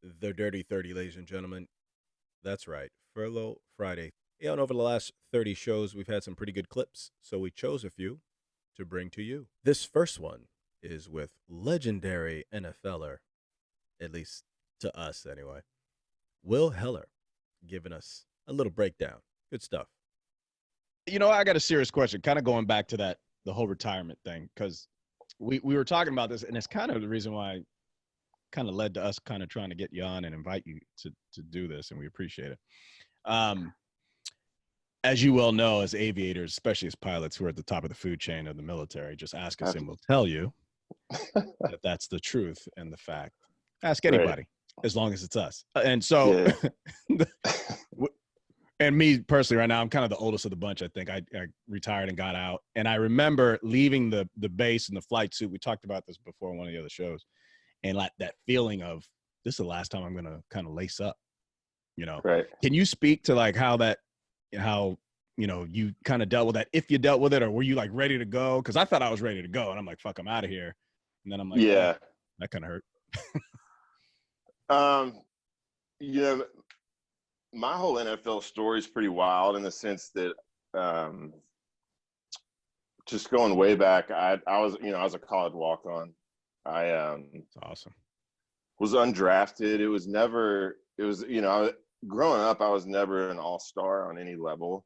The Dirty 30, ladies and gentlemen. That's right. Furlough Friday. Yeah, and over the last 30 shows, we've had some pretty good clips, so we chose a few to bring to you. This first one is with legendary NFLer, at least to us anyway, Will Heller, giving us a little breakdown. Good stuff. I got a serious question, kind of going back to the whole retirement thing, because we were talking about this, and it's kind of the reason why kind of led to us kind of trying to get you on and invite you to do this, and we appreciate it. As you well know, as aviators, especially as pilots who are at the top of the food chain of the military, just ask us and we'll tell you that that's the truth and the fact. Ask anybody, as long as it's us. And so, and me personally right now, I'm kind of the oldest of the bunch. I think I retired and got out. And I remember leaving the base in the flight suit. We talked about this before on one of the other shows. And like that feeling of, this is the last time I'm going to kind of lace up, Right. Can you speak to like how you kind of dealt with that, if you dealt with it, or were you like ready to go? Because I thought I was ready to go, and I'm like, fuck, I'm out of here. And then I'm like, yeah, oh, that kind of hurt. My whole NFL story is pretty wild in the sense that just going way back, I was a college walk-on. That's awesome. Was undrafted. Growing up, I was never an all-star on any level.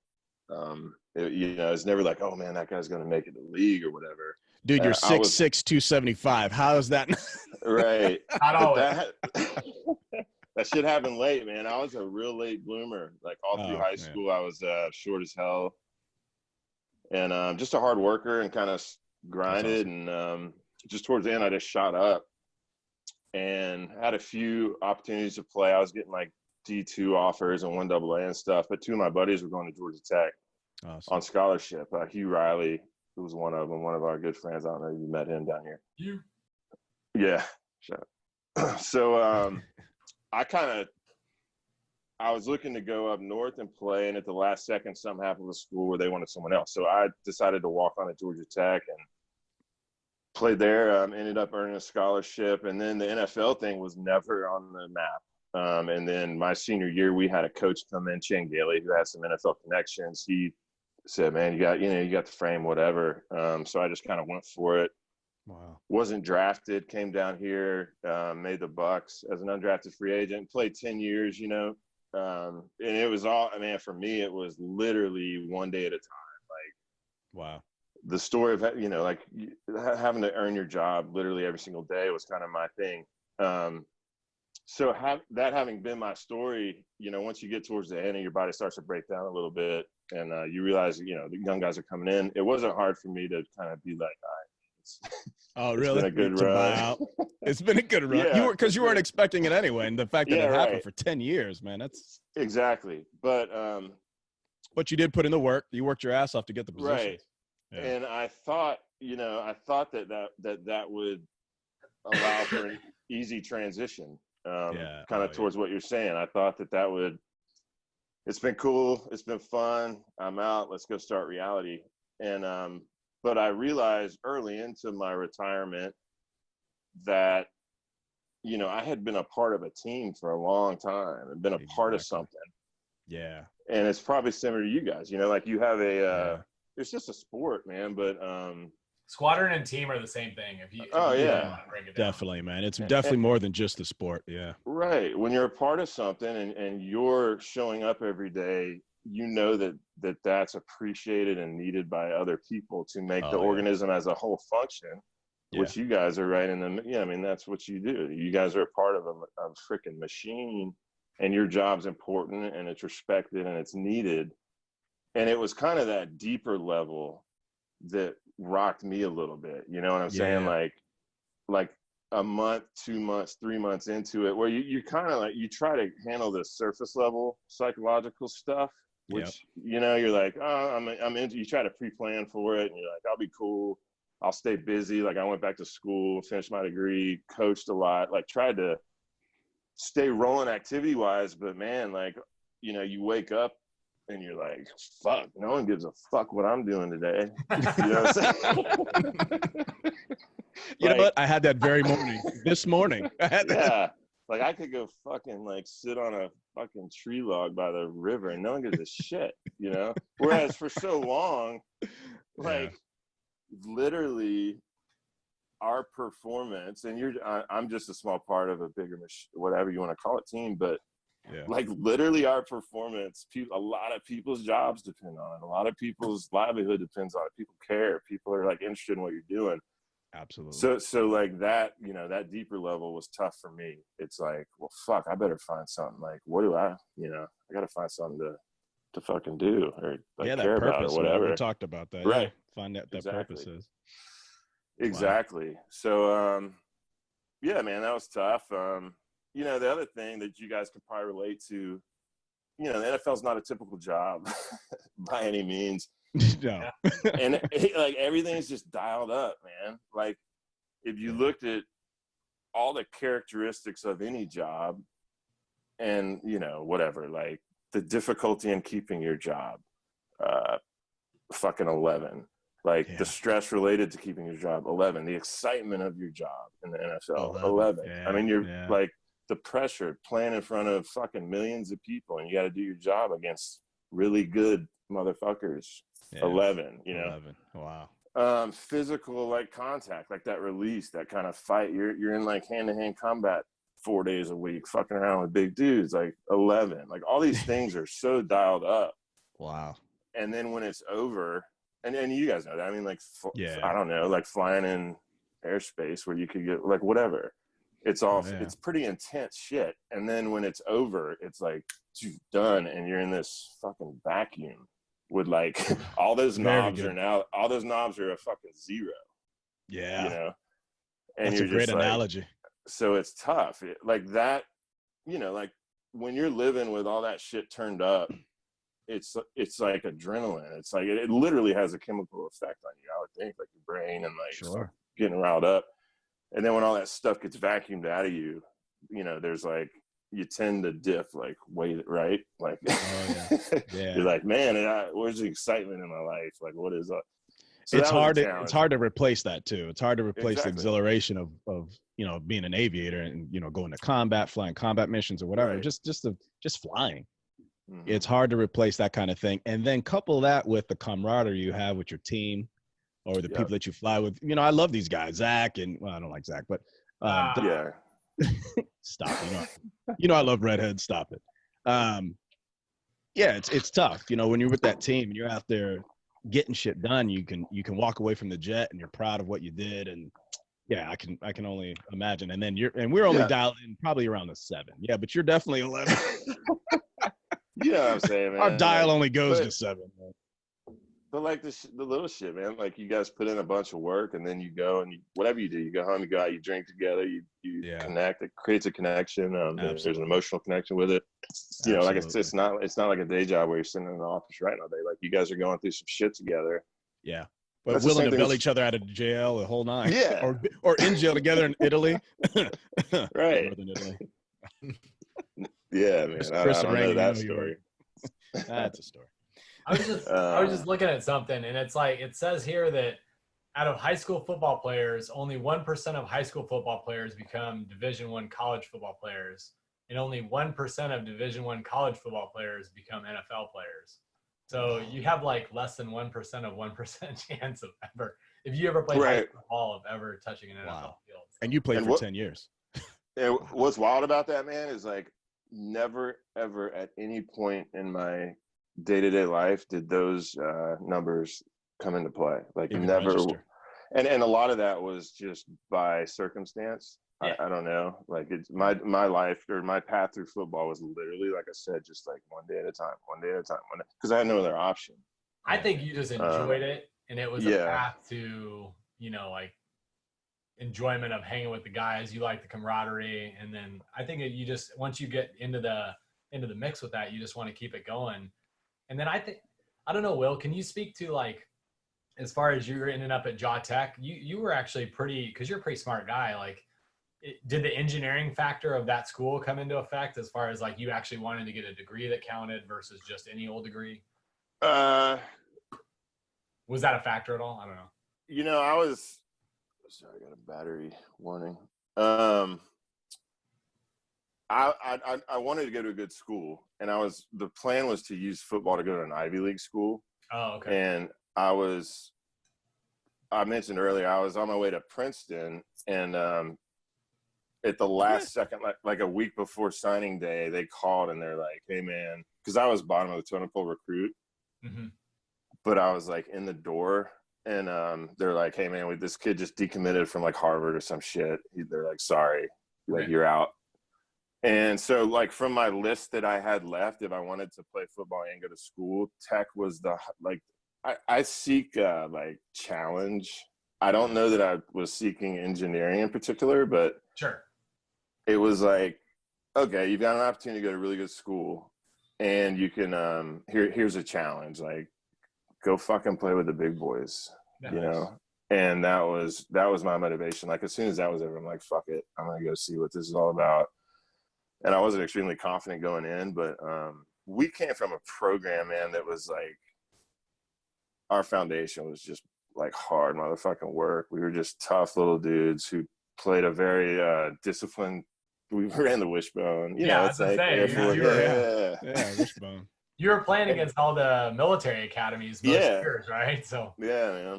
It's never like, oh man, that guy's going to make it to the league or whatever. Dude, you're 6'6", 275. How is that? Right. Not always. That shit happened late, man. I was a real late bloomer. Like all through high school, I was short as hell. And just a hard worker and kind of grinded. Awesome. And just towards the end, I just shot up and had a few opportunities to play. I was getting like D2 offers and 1AA and stuff. But two of my buddies were going to Georgia Tech on scholarship. Hugh Riley, who was one of them, one of our good friends. I don't know if you met him down here. You? Yeah. So I was looking to go up north and play, and at the last second, something happened with school where they wanted someone else. So I decided to walk on at Georgia Tech and played there. Ended up earning a scholarship, and then the NFL thing was never on the map. And then my senior year, we had a coach come in, Chan Gailey, who had some NFL connections. He said, "Man, you got the frame, whatever." So I just kind of went for it. Wow. Wasn't drafted, came down here, made the Bucks as an undrafted free agent, played 10 years, and it was all, for me, it was literally one day at a time. Like, wow. The story of, having to earn your job literally every single day was kind of my thing. So having been my story, once you get towards the end and your body starts to break down a little bit and you realize, the young guys are coming in, it wasn't hard for me to kind of be like, all right. Oh, really? It's been a good run. It's been a good run. Yeah, Because you weren't expecting it anyway. And the fact that it happened for 10 years, man, that's exactly. But you did put in the work. You worked your ass off to get the position. Right. Yeah. And I thought, that would allow for an easy transition, towards what you're saying. I thought that would. It's been cool. It's been fun. I'm out. Let's go start reality. And but I realized early into my retirement that, I had been a part of a team for a long time and been a part of something. Yeah. And it's probably similar to you guys, like you have it's just a sport, man. But squadron and team are the same thing. If you break it down. Definitely, man. It's definitely more than just the sport. Yeah. Right. When you're a part of something and you're showing up every day, that's appreciated and needed by other people to make the organism as a whole function, which you guys are right in the, that's what you do. You guys are a part of a freaking machine, and your job's important and it's respected and it's needed. And it was kind of that deeper level that rocked me a little bit. You know what I'm saying? Like a month, 2 months, 3 months into it, where you kind of you try to handle the surface level psychological stuff, which, you're like, oh, I'm into, you try to pre-plan for it. And you're like, I'll be cool. I'll stay busy. Like I went back to school, finished my degree, coached a lot, tried to stay rolling activity wise. But man, you wake up and you're like, fuck, no one gives a fuck what I'm doing today. You know what I'm saying? You know what? I had that very morning. This morning. I had that. Yeah. Like I could go fucking like sit on a fucking tree log by the river and no one gives a shit, you know? Whereas for so long, like literally our performance, and I'm just a small part of a bigger, whatever you want to call it, team, but like literally our performance, a lot of people's jobs depend on it. A lot of people's livelihood depends on it. People care. People are like interested in what you're doing. Absolutely. So like that, you know, that deeper level was tough for me. It's like, well, fuck, I better find something. Like, what do I got to find something to fucking do or like care about or whatever. We talked about that. Right. Find out that purpose is. Exactly. Wow. So, yeah, man, that was tough. You know, the other thing that you guys could probably relate to, you know, the NFL is not a typical job by any means. No. And like everything's just dialed up, man. Like if you looked at all the characteristics of any job and, you know, whatever, like the difficulty in keeping your job, fucking 11. Like the stress related to keeping your job, 11. The excitement of your job in the NFL, 11. I mean, you're like the pressure playing in front of fucking millions of people and you got to do your job against really good motherfuckers, 11, you know? 11. Wow. Physical like contact, like that release, that kind of fight. You're in like hand-to-hand combat 4 days a week, fucking around with big dudes, like 11. Like all these things are so dialed up. Wow. And then when it's over, and you guys know that. I mean, like, I don't know, like flying in airspace where you could get like whatever. It's all, it's pretty intense shit. And then when it's over, it's like, you're done. And you're in this fucking vacuum with like, all those knobs are a fucking zero. Yeah. You know? And that's a great analogy. So it's tough. Like that, you know, like when you're living with all that shit turned up, it's like adrenaline. It's like it literally has a chemical effect on you, I would think, like your brain and like getting riled up. And then when all that stuff gets vacuumed out of you, you know, there's like you tend to diff, like wait, right? Like you're like, man, where's the excitement in my life? Like what is up? So it's hard to replace that too. It's hard to replace the exhilaration of you know, being an aviator and, you know, going to combat, flying combat missions or whatever, just flying. Mm-hmm. It's hard to replace that kind of thing. And then couple that with the camaraderie you have with your team or the people that you fly with. You know, I love these guys, Zach, and well, I don't like Zach, but stop. You know, I love redheads. Stop it. It's tough. You know, when you're with that team and you're out there getting shit done, you can walk away from the jet and you're proud of what you did. And I can only imagine. And then we're only dialed in probably around a 7. Yeah, but you're definitely 11. You know what I'm saying, man? Our dial only goes to 7. Man. But like the little shit, man. Like you guys put in a bunch of work, and then you go and whatever you do, you go home, you go out, you drink together, you connect. It creates a connection. There's an emotional connection with it. You know, like it's not like a day job where you're sitting in an office writing all day. Like you guys are going through some shit together. Yeah. But that's willing to bail each other out of jail the whole night. Yeah. or in jail together in Italy. Right. Northern Italy. Yeah, man. I don't know that story. That's a story. I was just looking at something, and it's like it says here that out of high school football players, only 1% of high school football players become Division I college football players, and only 1% of Division I college football players become NFL players. So you have like less than 1% of 1% chance of ever, if you ever played high school football, of ever touching an NFL field. So. And you played for 10 years. And what's wild about that, man, is like never, ever at any point in my day-to-day life did those numbers come into play. Like even never. Register. And a lot of that was just by circumstance. Yeah. I don't know. Like it's my life or my path through football was literally, like I said, just like one day at a time, because I had no other option. I think you just enjoyed it, and it was a path to, you know, like enjoyment of hanging with the guys. You like the camaraderie, and then I think you just, once you get into the mix with that, you just want to keep it going. And then I don't know, Will, can you speak to, like, as far as you're ending up at Jaw Tech, you were actually because you're a pretty smart guy. Like, did the engineering factor of that school come into effect as far as like you actually wanted to get a degree that counted versus just any old degree? Was that a factor at all? I don't know. You know, sorry, I got a battery warning. I wanted to go to a good school, and the plan was to use football to go to an Ivy League school. Oh, okay. And I mentioned earlier, I was on my way to Princeton, and at the last second, like a week before signing day, they called and they're like, "Hey, man," because I was bottom of the totem pole recruit, but I was like in the door, and they're like, "Hey, man, this kid just decommitted from like Harvard or some shit." They're like, "Sorry, like you're out." And so, like, from my list that I had left, if I wanted to play football and go to school, tech was I seek like challenge. I don't know that I was seeking engineering in particular, but sure, it was like, okay, you've got an opportunity to go to a really good school, and you can here's a challenge, like go fucking play with the big boys, you know. And that was my motivation. Like, as soon as that was over, I'm like, fuck it, I'm gonna go see what this is all about. And I wasn't extremely confident going in, but we came from a program, man, that was like, our foundation was just like hard motherfucking work. We were just tough little dudes who played a very disciplined. We ran the wishbone. You know, it's like Air Force. Yeah, wishbone. You were playing against all the military academies most years, right? So yeah,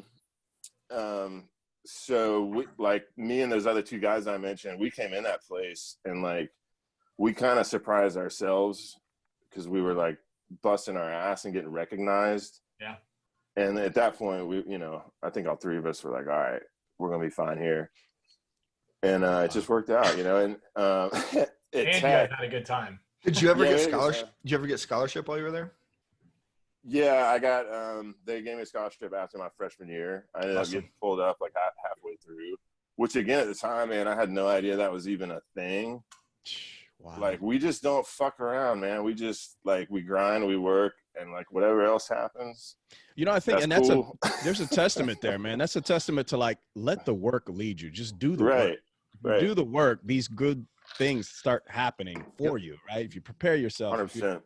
man. So we, like, me and those other two guys I mentioned, we came in that place, and like we kind of surprised ourselves because we were like busting our ass and getting recognized. Yeah. And at that point, I think all three of us were like, all right, we're going to be fine here. And it just worked out, and you guys had a good time. Did you ever get scholarship? Did you ever get scholarship while you were there? Yeah, I got, they gave me a scholarship after my freshman year. I ended up getting pulled up like halfway through, which again, at the time, man, I had no idea that was even a thing. Wow. Like, we just don't fuck around, man. We just like, we grind, we work, and like whatever else happens. I think, that's cool. There's a testament there, man. That's a testament to like, let the work lead you. Just do the work. Right. Do the work. These good things start happening for you, right? If you prepare yourself, 100%.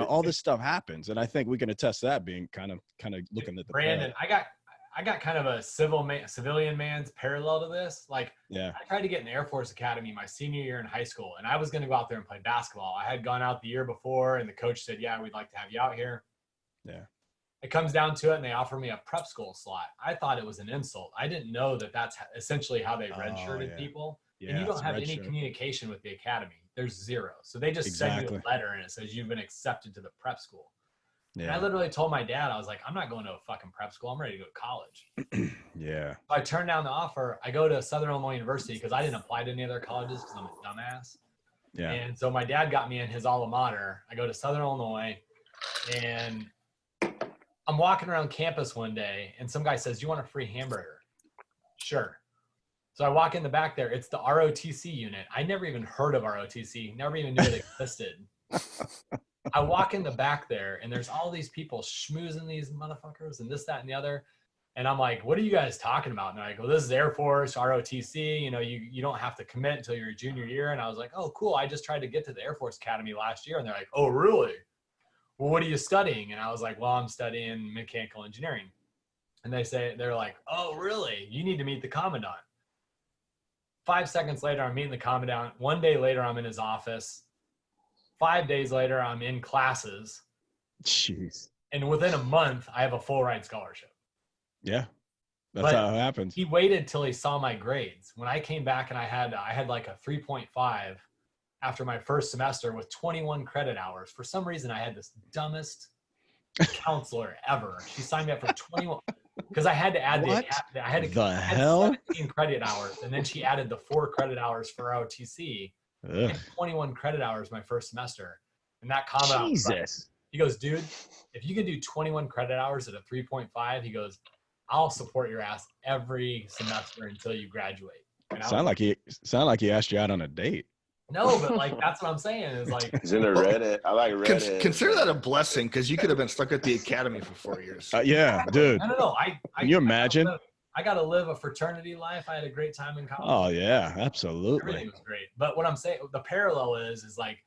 All this stuff happens. And I think we can attest to that, being kind of looking at the Brandon, I got kind of a civilian man's parallel to this. Like, I tried to get in the Air Force Academy my senior year in high school, and I was going to go out there and play basketball. I had gone out the year before, and the coach said, "Yeah, we'd like to have you out here." Yeah. It comes down to it, and they offer me a prep school slot. I thought it was an insult. I didn't know that that's essentially how they redshirted people. Yeah, and you don't have any communication with the academy. There's zero. So they just send you a letter, and it says you've been accepted to the prep school. Yeah. And I literally told my dad, I was like, I'm not going to a fucking prep school. I'm ready to go to college. Yeah. So I turned down the offer. I go to Southern Illinois University because I didn't apply to any other colleges because I'm a dumbass. Yeah. And so my dad got me in his alma mater. I go to Southern Illinois, and I'm walking around campus one day, and some guy says, "Do you want a free hamburger?" Sure. So I walk in the back there. It's the ROTC unit. I never even heard of ROTC. Never even knew it existed. I walk in the back there, and there's all these people schmoozing these motherfuckers and this, that, and the other. And I'm like, "What are you guys talking about?" And I go, "This is Air Force, ROTC. You don't have to commit until your junior year." And I was like, "Oh, cool. I just tried to get to the Air Force Academy last year." And they're like, "Oh, really? Well, what are you studying?" And I was like, "Well, I'm studying mechanical engineering." And they're like, "Oh, really? You need to meet the commandant." 5 seconds later, I'm meeting the commandant. 1 day later, I'm in his office. 5 days later, I'm in classes. Jeez. And within a month, I have a full ride scholarship. Yeah. That's how it happens. He waited till he saw my grades. When I came back and I had like a 3.5 after my first semester with 21 credit hours. For some reason, I had this dumbest counselor ever. She signed me up for 21 because I had to add I had 17 credit hours, and then she added the 4 credit hours for OTC. And 21 credit hours my first semester. And that comment, Jesus. He goes, "Dude, if you can do 21 credit hours at a 3.5, he goes, I'll support your ass every semester until you graduate." Sound like he asked you out on a date. No, but like, that's what I'm saying is like, he's into Reddit. I like Reddit. Consider that a blessing, because you could have been stuck at the academy for 4 years. Yeah, dude. No. Can you imagine? I got to live a fraternity life. I had a great time in college. Oh yeah, absolutely. Everything was great. But what I'm saying, the parallel is like,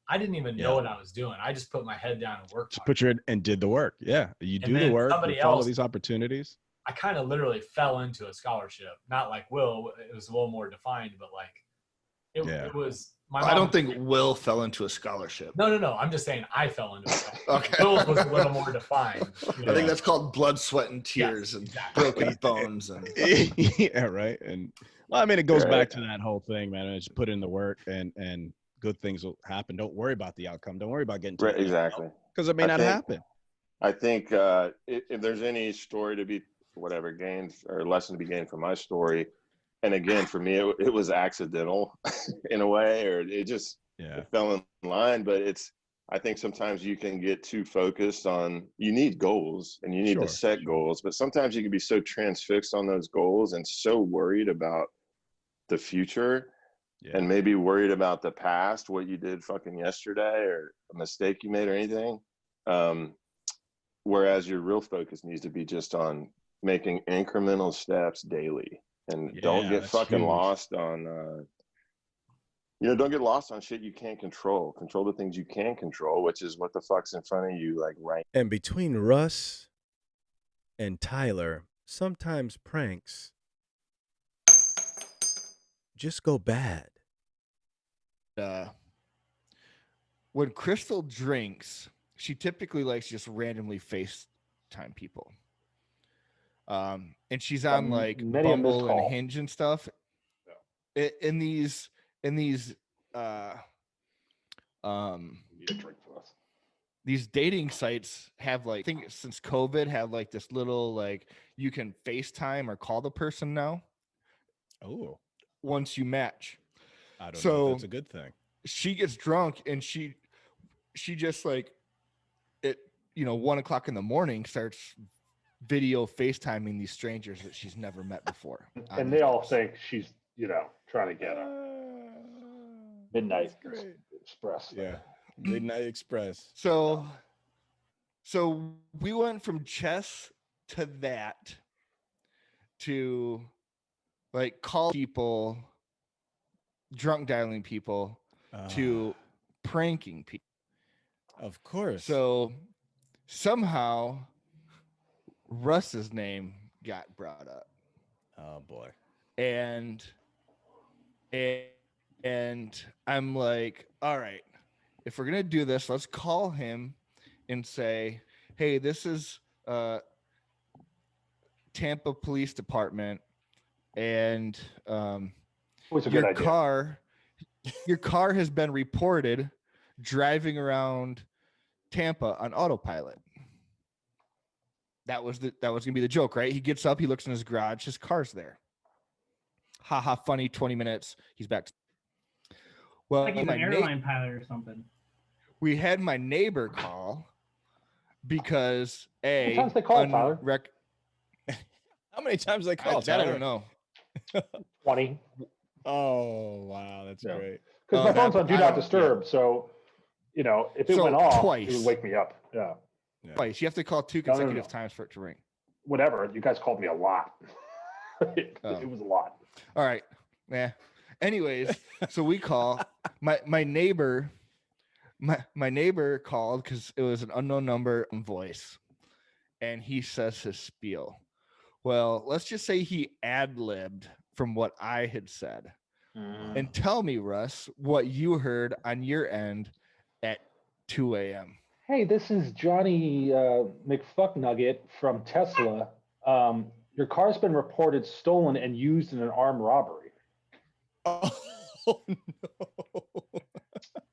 I didn't even know what I was doing. I just put my head down and worked. And did the work. Yeah, you do the work. You follow these opportunities. I kind of literally fell into a scholarship. Not like Will. It was a little more defined, but like It was my I don't think Will fell into a scholarship. No. I'm just saying I fell into it. Okay. Will's was a little more defined. I think that's called blood, sweat, and tears, and broken bones. And yeah, right. And well, I mean, it goes back to that whole thing, man. It's put in the work, and good things will happen. Don't worry about the outcome. Don't worry about getting to exactly, because it may not happen. I think if there's any story to be gained or lesson to be gained from my story, and again for me it was accidental in a way, or it just it fell in line. But I think sometimes you can get too focused on, you need goals and you need to set goals, but sometimes you can be so transfixed on those goals and so worried about the future and maybe worried about the past, what you did fucking yesterday or a mistake you made or anything. Whereas your real focus needs to be just on making incremental steps daily, and don't get fucking lost on, don't get lost on shit you can't control. Control the things you can control, which is what the fuck's in front of you, like right. And between Russ and Tyler, sometimes pranks just go bad. When Crystal drinks, she typically likes just randomly FaceTime people. And she's on like Bumble and Hinge and stuff. Yeah. In these these dating sites have like, I think since COVID have like this little, like you can FaceTime or call the person now. Oh, once you match. I don't know if that's a good thing. She gets drunk and she just like at 1:00 in the morning starts video FaceTiming these strangers that she's never met before. And they all think she's, trying to get her. Midnight Express. Yeah. Midnight Express. So we went from chess to that to like call people, drunk dialing people, to pranking people. Of course. So somehow Russ's name got brought up. Oh boy. And I'm like, all right, if we're gonna do this, let's call him and say, hey, this is Tampa Police Department, and your car has been reported driving around Tampa on autopilot. That was gonna be the joke, right? He gets up, he looks in his garage, his car's there. Haha, funny. 20 minutes, he's back. Well, like he's an airline pilot or something. We had my neighbor call because how many times they call, Tyler? How many times they call? That I don't know. 20. Oh wow, that's great. Because my phone's on Do Not Disturb, so if it went off, twice. it would wake me up. Yeah. Twice. You have to call 2 consecutive times for it to ring. Whatever. You guys called me a lot. It was a lot. All right. Yeah. Anyways, so we call my neighbor. My neighbor called because it was an unknown number and voice, and he says his spiel. Well, let's just say he ad-libbed from what I had said. And tell me, Russ, what you heard on your end at 2 a.m. Hey, this is Johnny McFucknugget from Tesla. Your car's been reported stolen and used in an armed robbery. Oh no.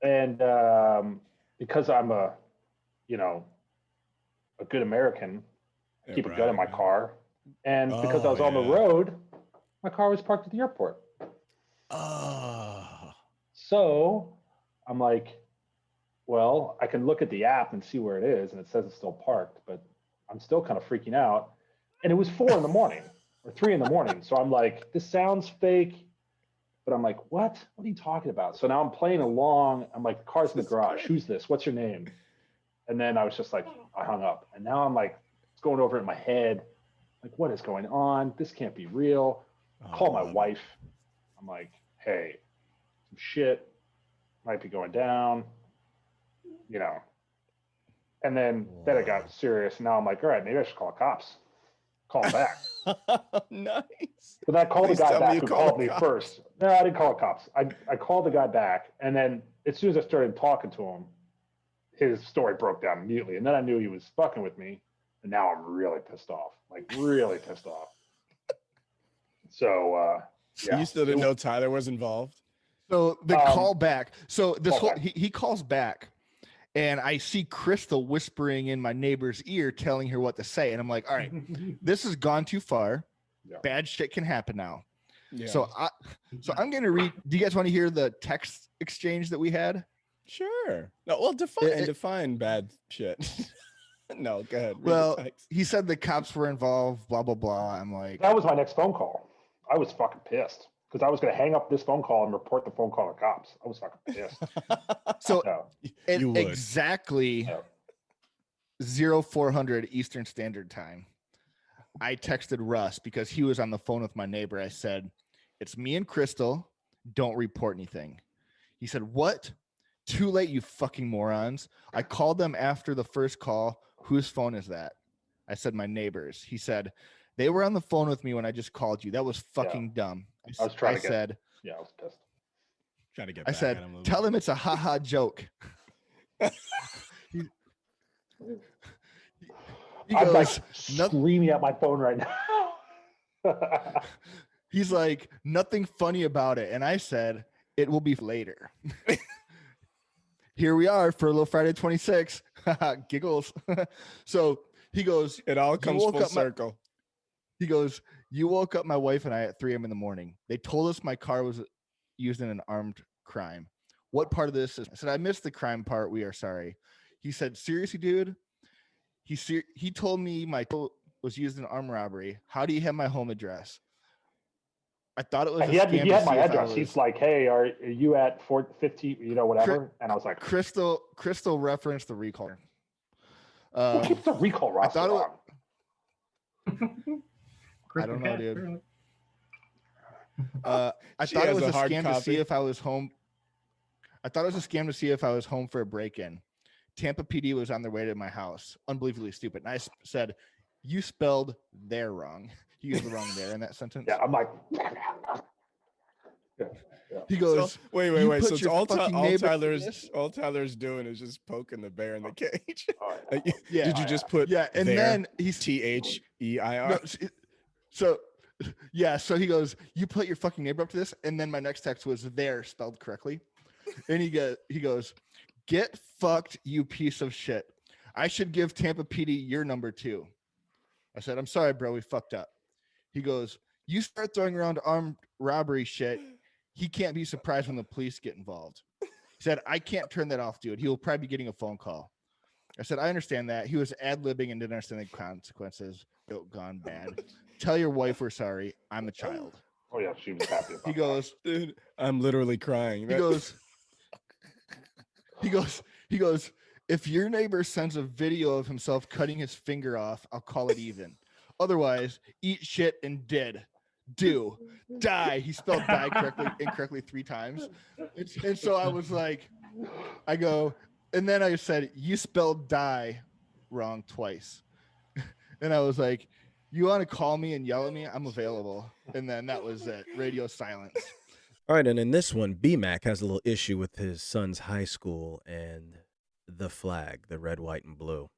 And because I'm a good American, keep a gun in my car. And because I was on the road, my car was parked at the airport. So I'm like, well, I can look at the app and see where it is, and it says it's still parked, but I'm still kind of freaking out. And it was 4 a.m. or 3 a.m. So I'm like, this sounds fake. But I'm like, what? What are you talking about? So now I'm playing along. I'm like, the car's in the garage. Who's this? What's your name? And then I was just like, I hung up. And now I'm like, it's going over in my head. Like, what is going on? This can't be real. Call my wife. I'm like, hey, some shit might be going down, And then it got serious. And now I'm like, all right, maybe I should call the cops. Call them back. Nice. But I called Please the guy tell me back you who called called the me cops. first. No, I didn't call the cops. I called the guy back, and then as soon as I started talking to him, his story broke down immediately. And then I knew he was fucking with me, and now I'm really pissed off. Like really pissed off. So yeah. You still didn't know Tyler was involved? So the call back. So this call whole back. he calls back, and I see Crystal whispering in my neighbor's ear, telling her what to say, and I'm like, all right, this has gone too far. Yeah. Bad shit can happen now. Yeah. So I'm gonna read. Do you guys want to hear the text exchange that we had? Sure. No, well, define bad shit. No, go ahead. Well, he said the cops were involved, blah blah blah. I'm like, that was my next phone call. I was fucking pissed because I was going to hang up this phone call and report the phone call to cops. I was fucking pissed. So you would. Exactly 0400 Eastern Standard Time. I texted Russ because he was on the phone with my neighbor. I said, "It's me and Crystal. Don't report anything." He said, "What? Too late, you fucking morons." I called them after the first call. Whose phone is that? I said, "My neighbor's." He said, "They were on the phone with me when I just called you. That was fucking dumb." I was trying I said, I was pissed. Trying to get I back said, at him a little "Tell bit. him it's a haha joke." He I'm like goes, screaming at my phone right now. he's like, "Nothing funny about it." And I said, "It will be later." Here we are, Furlough Friday 26. Giggles. So he goes, It all comes full circle. He goes, "You woke up my wife and I at 3 a.m. in the morning. They told us my car was used in an armed crime. What part of this is?" I said, "I missed the crime part. We are sorry." He said, "Seriously, dude?" He told me my car was used in armed robbery. How do you have my home address? I thought it was he had my address. He's like, "Hey, are you at 450? You know, whatever." And I was like, Crystal referenced the recall. Who keeps the recall roster on? I don't know, dude. I thought it was a scam to see if I was home. I thought it was a scam to see if I was home for a break-in. Tampa PD was on their way to my house. Unbelievably stupid. And I said, "You spelled there wrong. You used the wrong there in that sentence." Yeah, I'm like. He goes, "Wait. So it's all Tyler's doing is just poking the bear in the cage." Did you just put and there, then he's THEIR? No, so he goes, "You put your fucking neighbor up to this?" And then my next text was there spelled correctly. And he goes, "Get fucked, you piece of shit. I should give Tampa PD your number too." I said, "I'm sorry, bro, we fucked up." He goes, "You start throwing around armed robbery shit, he can't be surprised when the police get involved." He said, "I can't turn that off, dude. He will probably be getting a phone call." I said, "I understand that." He was ad-libbing and didn't understand the consequences. Gone bad. "Tell your wife we're sorry. I'm a child." Oh yeah, she was happy about He goes, "Dude, I'm literally crying." He goes, "If your neighbor sends a video of himself cutting his finger off, I'll call it even. Otherwise, eat shit and die." He spelled die incorrectly 3 times. And so I was like, and then I said, "You spelled die wrong twice." And I was like, "You want to call me and yell at me? I'm available." And then that was it. Radio silence. All right, and in this one, BMAC has a little issue with his son's high school and the flag, the red, white, and blue.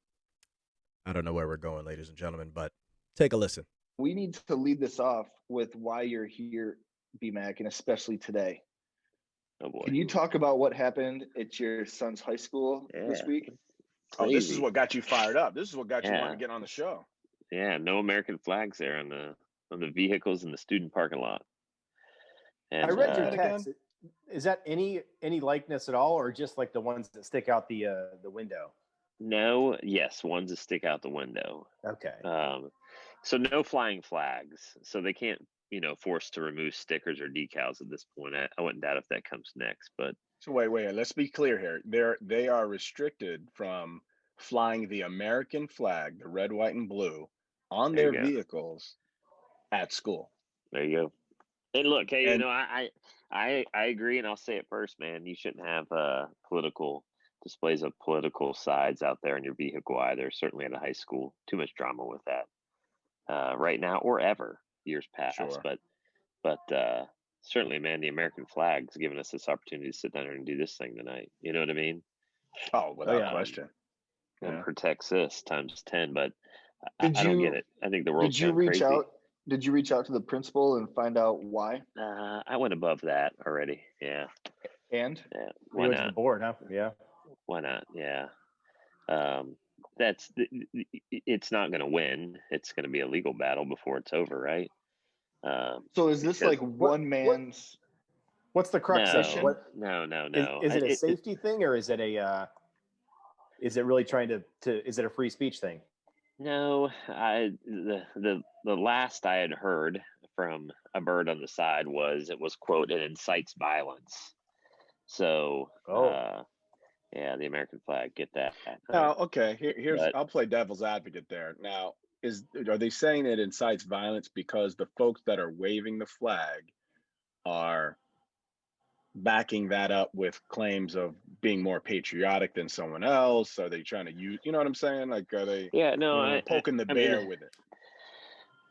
I don't know where we're going, ladies and gentlemen, but take a listen. We need to lead this off with why you're here, BMAC, and especially today. Oh boy. Can you talk about what happened at your son's high school this week? Oh, this is what got you fired up. This is what got you wanting to get on the show. Yeah, no American flags there on the vehicles in the student parking lot. And, I read your text. Is that any likeness at all, or just like the ones that stick out the window? No, yes, ones that stick out the window. Okay. So no flying flags. So they can't, force to remove stickers or decals at this point. I wouldn't doubt if that comes next. But so wait. Let's be clear here. They are restricted from flying the American flag, the red, white, and blue, on their vehicles at school. There you go. And look, hey, I agree, and I'll say it first, man. You shouldn't have political displays of political sides out there in your vehicle either. Certainly at a high school, too much drama with that. right now or ever years past. Sure. But certainly, man, the American flag's given us this opportunity to sit down here and do this thing tonight. You know what I mean? Oh, without question. And protects us times 10. But I Did don't you get it. I think the world's did you gone reach crazy. out? Did you reach out to the principal and find out why? I went above that already. Yeah. And Yeah. You went to the board, huh? Yeah. Why not? Yeah. It's not going to win. It's going to be a legal battle before it's over, right? So is this like one man's? What's the crux of it? No. Is it a safety thing, or is it a? Is it really trying to? Is it a free speech thing? No, the last I had heard from a bird on the side was it was, quote, it incites violence. So, yeah, the American flag, get that. Now, okay, I'll play devil's advocate there. Now, are they saying it incites violence because the folks that are waving the flag are backing that up with claims of being more patriotic than someone else? Are they trying to use, you know what I'm saying? Like, are they poking the bear with it?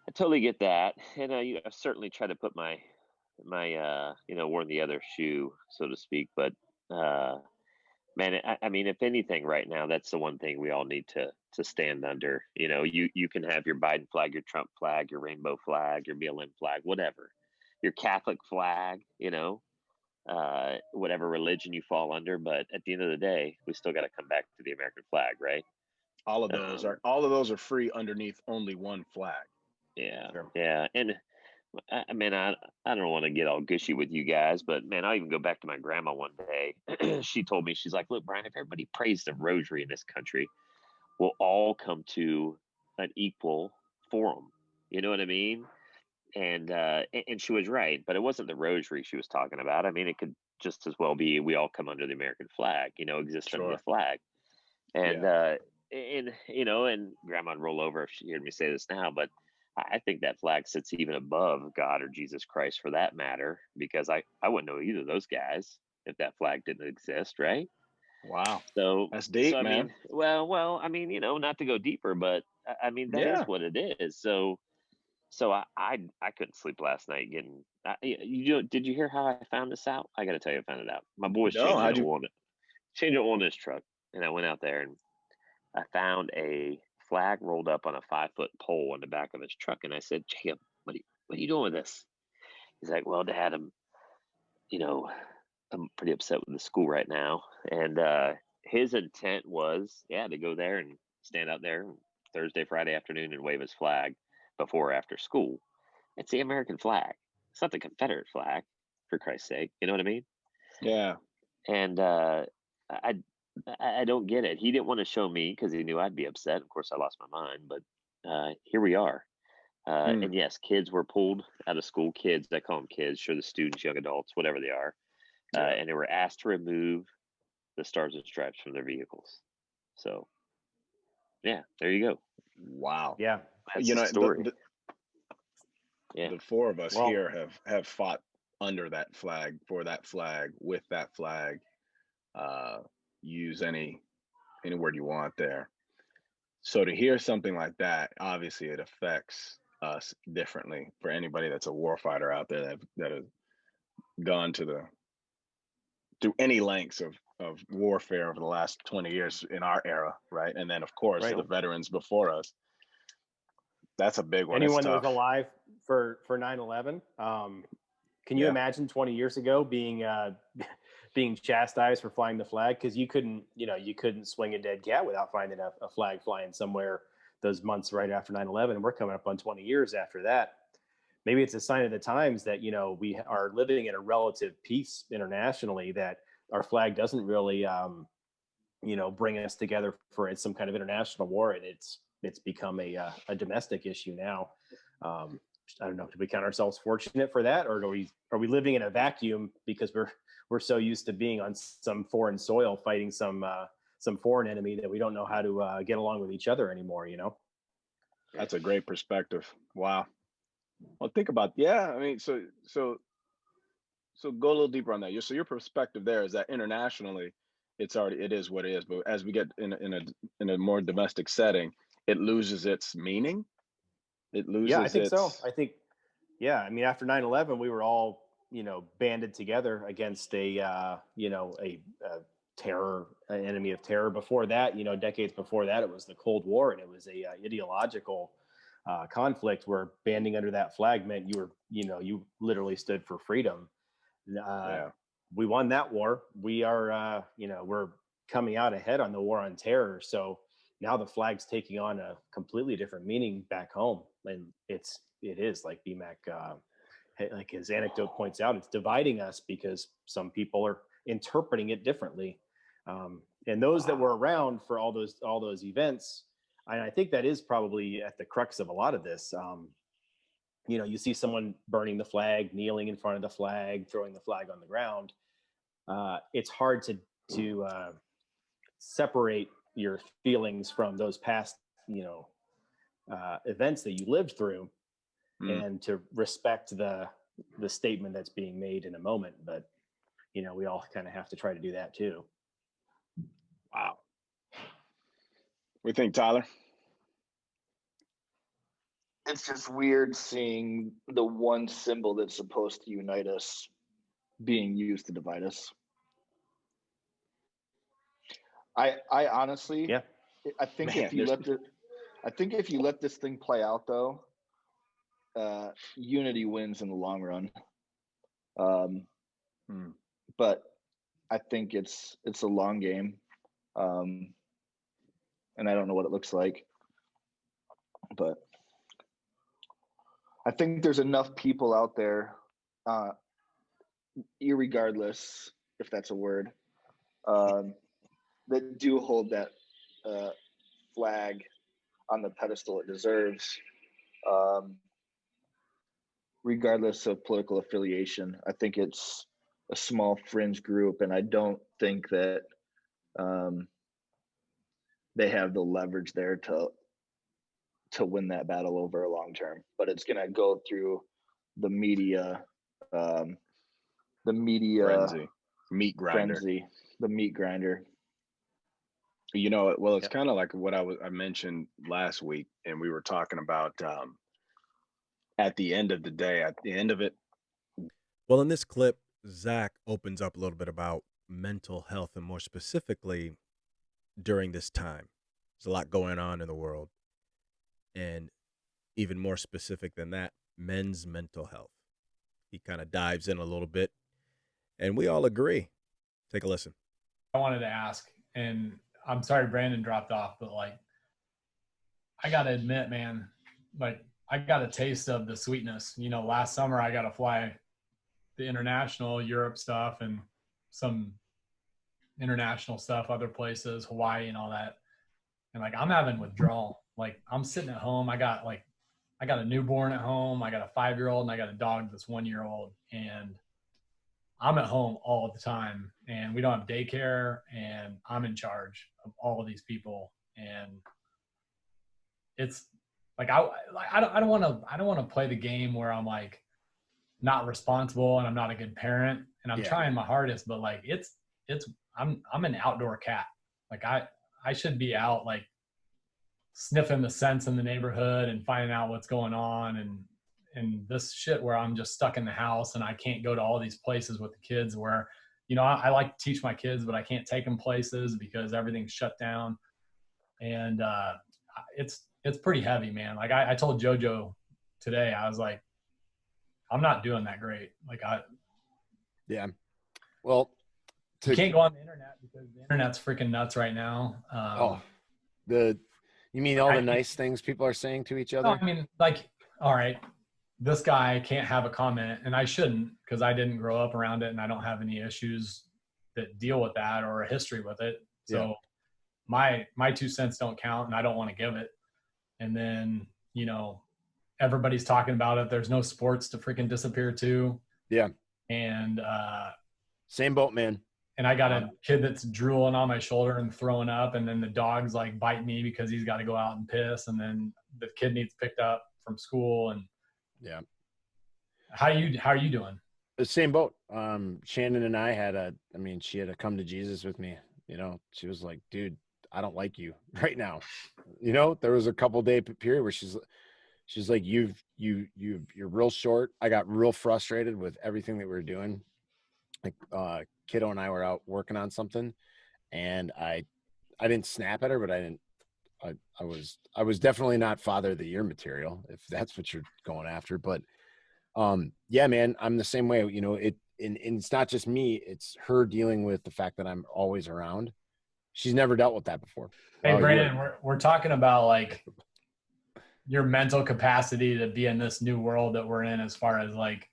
I totally get that. And I certainly try to put my wear the other shoe, so to speak. But, man, I mean, if anything right now, that's the one thing we all need to stand under. You know, you can have your Biden flag, your Trump flag, your rainbow flag, your BLM flag, whatever, your Catholic flag, whatever religion you fall under. But at the end of the day, we still got to come back to the American flag, right? All of those are free underneath only one flag. Yeah. Sure. Yeah. And I mean, I don't want to get all gushy with you guys, but man, I'll even go back to my grandma one day. She told me, she's like, look, Brian, if everybody prays the rosary in this country, we'll all come to an equal forum. You know what I mean? And she was right, but it wasn't the rosary she was talking about. I mean, it could just as well be we all come under the American flag, exist under the flag. And and grandma would roll over if she heard me say this now, but I think that flag sits even above God or Jesus Christ for that matter, because I wouldn't know either of those guys if that flag didn't exist, right? Wow. So that's deep, I man. mean, well, I mean, not to go deeper, but I mean, that is what it is. So I couldn't sleep last night getting. Did you hear how I found this out? I got to tell you, I found it out. My boy's changing oil in his truck, and I went out there and I found a flag rolled up on a 5-foot pole in the back of his truck, and I said, Jacob, what are you doing with this? He's like, well, Dad, I'm pretty upset with the school right now, and his intent was, to go there and stand out there Thursday, Friday afternoon and wave his flag before or after school. It's the American flag. It's not the Confederate flag, for Christ's sake. You know what I mean? Yeah. And I don't get it. He didn't want to show me because he knew I'd be upset. Of course, I lost my mind, but here we are. And yes, kids were pulled out of school. Kids, I call them kids, sure, the students, young adults, whatever they are. And they were asked to remove the stars and stripes from their vehicles. So, yeah, there you go. Wow. Yeah. That's the story. The four of us here have fought under that flag, for that flag, with that flag. Use any word you want there. So to hear something like that, obviously it affects us differently. For anybody that's a warfighter out there that has gone through any lengths of warfare over the last 20 years in our era, right? And then of course the veterans before us. That's a big one. Anyone that was alive for 9/11. Can you imagine 20 years ago being chastised for flying the flag? Because you couldn't swing a dead cat without finding a flag flying somewhere those months right after 9/11. And we're coming up on 20 years after that. Maybe it's a sign of the times that, we are living in a relative peace internationally, that our flag doesn't really, bring us together for some kind of international war. And it's become a domestic issue now. I don't know. Do we count ourselves fortunate for that, or are we living in a vacuum because we're so used to being on some foreign soil fighting some foreign enemy that we don't know how to get along with each other anymore? That's a great perspective. Wow. Well, think about I mean, so go a little deeper on that. So your perspective there is that internationally, it is what it is. But as we get in a more domestic setting, it loses its meaning. It loses. Yeah, I think so. I think, I mean, after 9/11, we were all, banded together against a terror, an enemy of terror. Before that, decades before that, it was the Cold War, and it was a ideological conflict where banding under that flag meant you literally stood for freedom. We won that war. We are, we're coming out ahead on the war on terror. So now the flag's taking on a completely different meaning back home, and it is like BMAC, like his anecdote points out, it's dividing us because some people are interpreting it differently, and those that were around for all those events, and I think that is probably at the crux of a lot of this. You see someone burning the flag, kneeling in front of the flag, throwing the flag on the ground. It's hard to separate your feelings from those past, events that you lived through, and to respect the statement that's being made in a moment. But, we all kind of have to try to do that too. Wow. What do you think, Tyler? It's just weird seeing the one symbol that's supposed to unite us being used to divide us. I honestly, I think if you let this thing play out, though, unity wins in the long run. But I think it's a long game, and I don't know what it looks like, but I think there's enough people out there, irregardless if that's a word, that do hold that flag on the pedestal it deserves, regardless of political affiliation. I think it's a small fringe group, and I don't think that they have the leverage there to win that battle over a long term. But it's going to go through the media Frenzy. Meat grinder. The meat grinder. Well, it's kind of like what I mentioned last week, and we were talking about at the end of the day, at the end of it. Well, in this clip, Zach opens up a little bit about mental health, and more specifically during this time. There's a lot going on in the world, and even more specific than that, men's mental health. He kind of dives in a little bit, and we all agree. Take a listen. I wanted to ask, and I'm sorry Brandon dropped off, but I got to admit, man, I got a taste of the sweetness. Last summer I got to fly the international Europe stuff and some international stuff, other places, Hawaii and all that. And I'm having withdrawal. I'm sitting at home. I got a newborn at home. I got a 5-year-old and I got a dog that's 1-year-old, and I'm at home all the time, and we don't have daycare, and I'm in charge of all of these people. And it's I don't want to play the game where I'm not responsible and I'm not a good parent, and I'm trying my hardest, but I'm an outdoor cat. I should be out sniffing the scents in the neighborhood and finding out what's going on, and this shit where I'm just stuck in the house and I can't go to all these places with the kids where, I like to teach my kids, but I can't take them places because everything's shut down. And it's pretty heavy, man. I told JoJo today, I was I'm not doing that great. Well, you can't go on the internet because the internet's freaking nuts right now. You mean all the nice things people are saying to each other? No, I mean, all right, this guy can't have a comment, and I shouldn't because I didn't grow up around it and I don't have any issues that deal with that or a history with it. So my 2 cents don't count, and I don't want to give it. And then, everybody's talking about it. There's no sports to freaking disappear to. Yeah. And same boat, man. And I got a kid that's drooling on my shoulder and throwing up, and then the dog's bite me because he's got to go out and piss, and then the kid needs picked up from school. And how are you doing? The same boat. Shannon and I she had to come to Jesus with me. She was like, dude, I don't like you right now. There was a couple day period where She's like, you're real short. I got real frustrated with everything that we were doing. Like Kiddo and I were out working on something, and I didn't snap at her, but I was definitely not father of the year material, if that's what you're going after. But yeah, man, I'm the same way. And it's not just me, it's her dealing with the fact that I'm always around. She's never dealt with that before. Hey, Brandon, we're talking about like your mental capacity to be in this new world that we're in, as far as like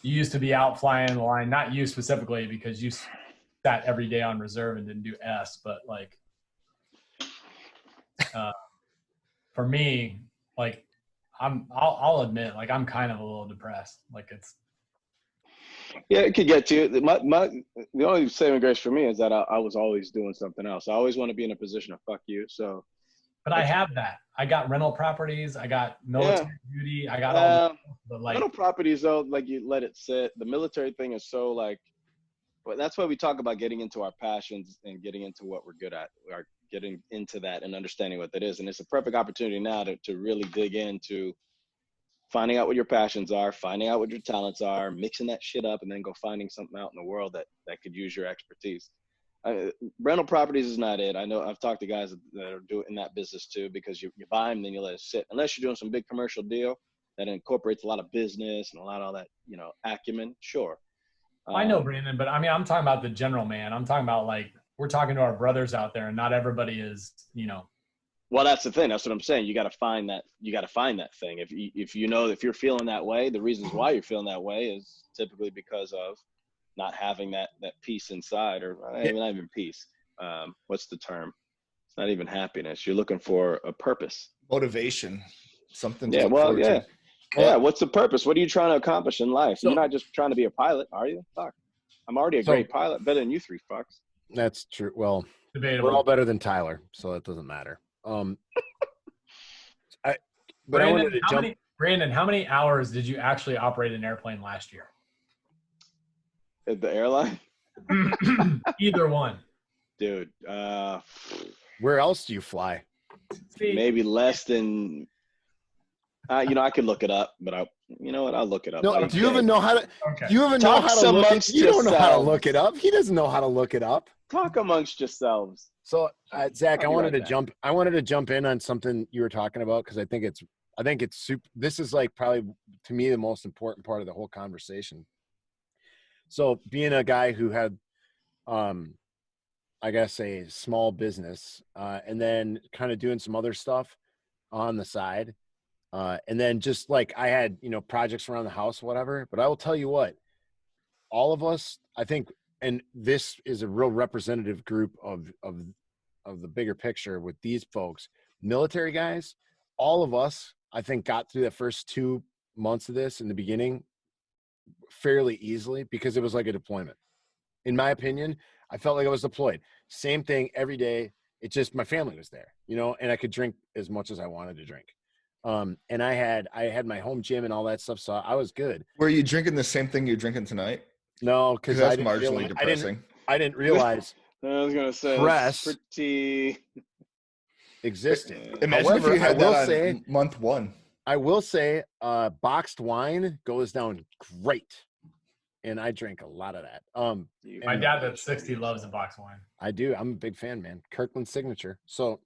you used to be out flying the line, not you specifically because you sat every day on reserve and didn't do S, but like for me, like I'll admit, like I'm kind of a little depressed. Like it's. Yeah, it could get to you. The only saving grace for me is that I was always doing something else. I always want to be in a position of fuck you. So. But I have that. I got rental properties. I got military duty. I got all. But like rental properties, though, like you let it sit. The military thing is so like. But that's why we talk about getting into our passions and getting into what we're good at. We are getting into that and understanding what that is, and it's a perfect opportunity now to really dig into finding out what your passions are, finding out what your talents are, mixing that shit up, and then go finding something out in the world that could use your expertise. Rental properties is not it. I know I've talked to guys that are doing that business too, because you buy them, then you let it sit. Unless you're doing some big commercial deal that incorporates a lot of business and a lot of all that, acumen, sure. I know, Brandon, but I mean, I'm talking about the general man. I'm talking about like, we're talking to our brothers out there, and not everybody is, Well, that's the thing. That's what I'm saying. You got to find that. You got to find that thing. If you're feeling that way, the reasons why you're feeling that way is typically because of not having that peace inside, or not even peace. What's the term? It's not even happiness. You're looking for a purpose, motivation, something. Yeah. Well, yeah. To. Yeah. What's the purpose? What are you trying to accomplish in life? You're not just trying to be a pilot, are you? Fuck. I'm already a great pilot, better than you three fucks. That's true. Well, debatable. We're all better than Tyler, so that doesn't matter. Brandon, how many hours did you actually operate an airplane last year? At the airline? Either one. Dude. Where else do you fly? Maybe less than. I could look it up, but you know what? I'll look it up. No, do you even know how to? Okay. Do you even know how to look it? You don't know how to look it up. He doesn't know how to look it up. Talk amongst yourselves. So, Zach, I wanted to jump in on something you were talking about, because I think it's super. This is like probably to me the most important part of the whole conversation. So, being a guy who had, I guess, a small business, and then kind of doing some other stuff on the side. And then just like I had, projects around the house, whatever. But I will tell you what, all of us, I think, and this is a real representative group of the bigger picture with these folks, military guys, all of us, I think, got through the first 2 months of this in the beginning fairly easily, because it was like a deployment. In my opinion, I felt like I was deployed. Same thing every day. It just, my family was there, and I could drink as much as I wanted to drink. And I had my home gym and all that stuff, so I was good. Were you drinking the same thing you're drinking tonight? No, because that's marginally depressing. I didn't realize. I was gonna say press pretty existed. Imagine However, if you had that on month one. I will say, boxed wine goes down great, and I drink a lot of that. My dad that's 60 loves a boxed wine. I do. I'm a big fan, man. Kirkland Signature. So.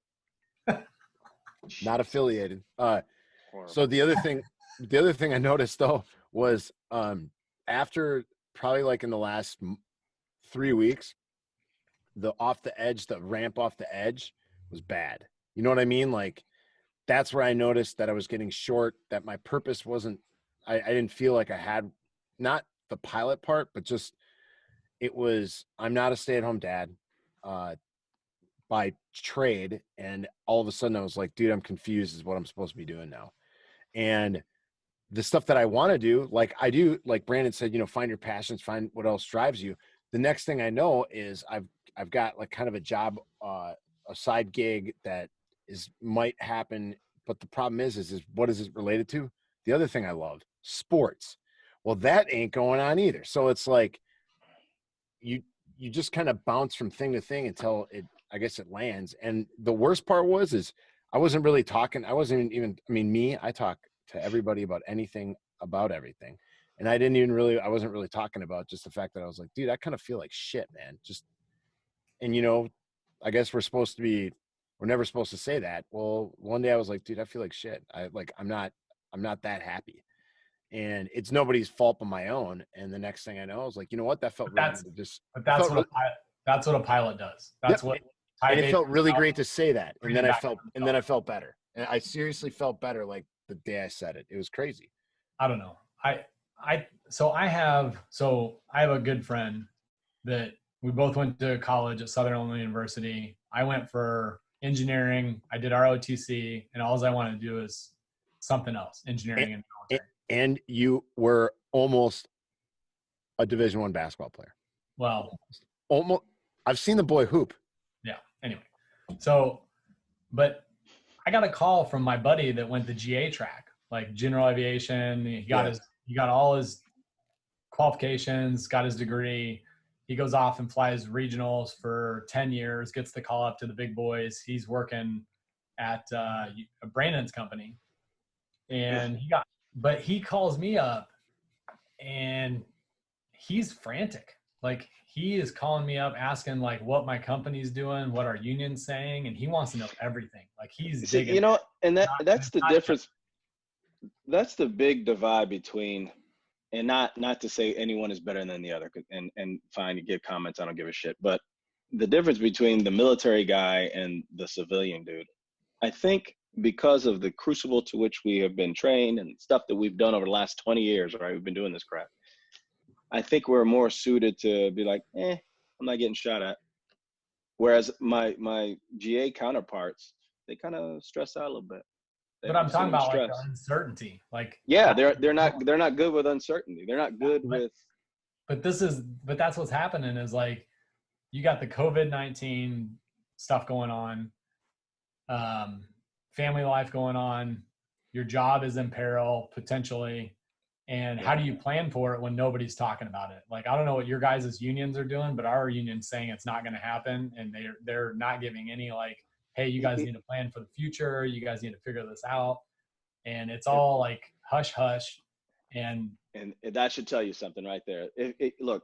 Not affiliated. So the other thing I noticed though was after probably like in the last 3 weeks, the ramp off the edge was bad. You know what I mean? Like that's where I noticed that I was getting short, that my purpose wasn't, I didn't feel like I had, not the pilot part, but just I'm not a stay-at-home dad. By trade, and all of a sudden I was like, dude, I'm confused as what I'm supposed to be doing now. And the stuff that I want to do, like I do, like Brandon said, find your passions, find what else drives you. The next thing I know is I've got like kind of a job, a side gig that might happen, but the problem is what is it related to? The other thing I love, sports. Well, that ain't going on either. So it's like you just kind of bounce from thing to thing until I guess it lands. And the worst part is I wasn't really talking. I wasn't even, I mean, I talk to everybody about anything, about everything. And I wasn't really talking about just the fact that I was like, dude, I kind of feel like shit, man. And I guess we're never supposed to say that. Well, one day I was like, dude, I feel like shit. I'm not that happy. And it's nobody's fault but my own. And the next thing I know, I was like, you know what? That felt really good. That's what a pilot does. That's what. And it felt really great to say that. And then I felt better. And I seriously felt better like the day I said it. It was crazy. I don't know. I have a good friend that we both went to college at Southern Illinois University. I went for engineering. I did ROTC, and all I wanted to do is something else, engineering and military. And you were almost a Division I basketball player. Well, almost. I've seen the boy hoop. Yeah. Anyway, but I got a call from my buddy that went the GA track, like general aviation. He got all his qualifications, got his degree. He goes off and flies regionals for 10 years, gets the call up to the big boys. He's working at Brandon's company. And he calls me up and he's frantic. Like, he is calling me up asking like what my company's doing, what our union's saying, and he wants to know everything. Like, he's digging. And that's the difference. That's the big divide between, and not to say anyone is better than the other, and fine, you give comments, I don't give a shit. But the difference between the military guy and the civilian dude, I think because of the crucible to which we have been trained and stuff that we've done over the last 20 years, right? We've been doing this crap. I think we're more suited to be like, I'm not getting shot at. Whereas my GA counterparts, they kind of stress out a little bit. But I'm talking about like the uncertainty. Like, yeah, they're not good with uncertainty. They're not good with. But that's what's happening is like, you got the COVID-19 stuff going on, family life going on, your job is in peril potentially. And how do you plan for it when nobody's talking about it? Like, I don't know what your guys' unions are doing, but our union's saying it's not going to happen. And they're not giving any like, hey, you guys need to plan for the future. You guys need to figure this out. And it's all like hush, hush. And that should tell you something right there. Look,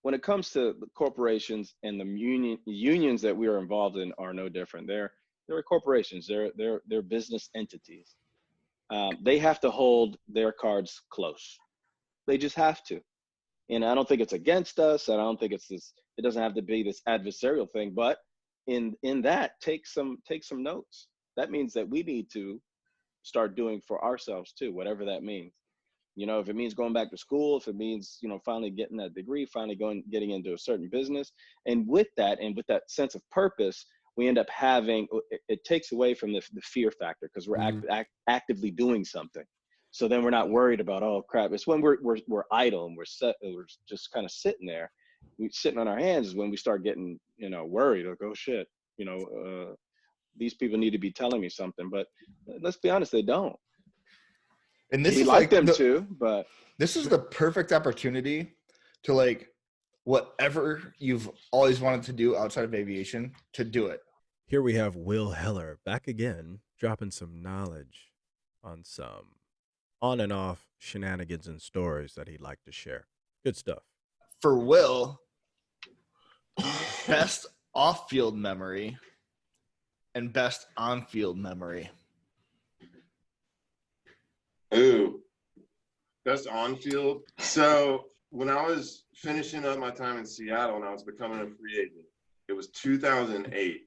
when it comes to the corporations and the unions that we are involved in are no different. They're corporations. They're business entities. They have to hold their cards close. They just have to. And I don't think it's against us. I don't think it's this. It doesn't have to be this adversarial thing. But in that, take some notes. That means that we need to start doing for ourselves too, whatever that means. If it means going back to school, if it means finally getting that degree, getting into a certain business, and with that sense of purpose, we end up having, it takes away from the fear factor because we're actively doing something. So then we're not worried about, oh crap. It's when we're idle and we're just kind of sitting there, sitting on our hands is when we start getting, worried, like, oh shit, these people need to be telling me something. But let's be honest, they don't. And this we is like them too, but this is the perfect opportunity to like, whatever you've always wanted to do outside of aviation, to do it. Here we have Will Heller back again, dropping some knowledge on some on and off shenanigans and stories that he'd like to share. Good stuff. For Will, best off-field memory and best on-field memory. Ooh, best on-field. So when I was finishing up my time in Seattle and I was becoming a free agent, it was 2008,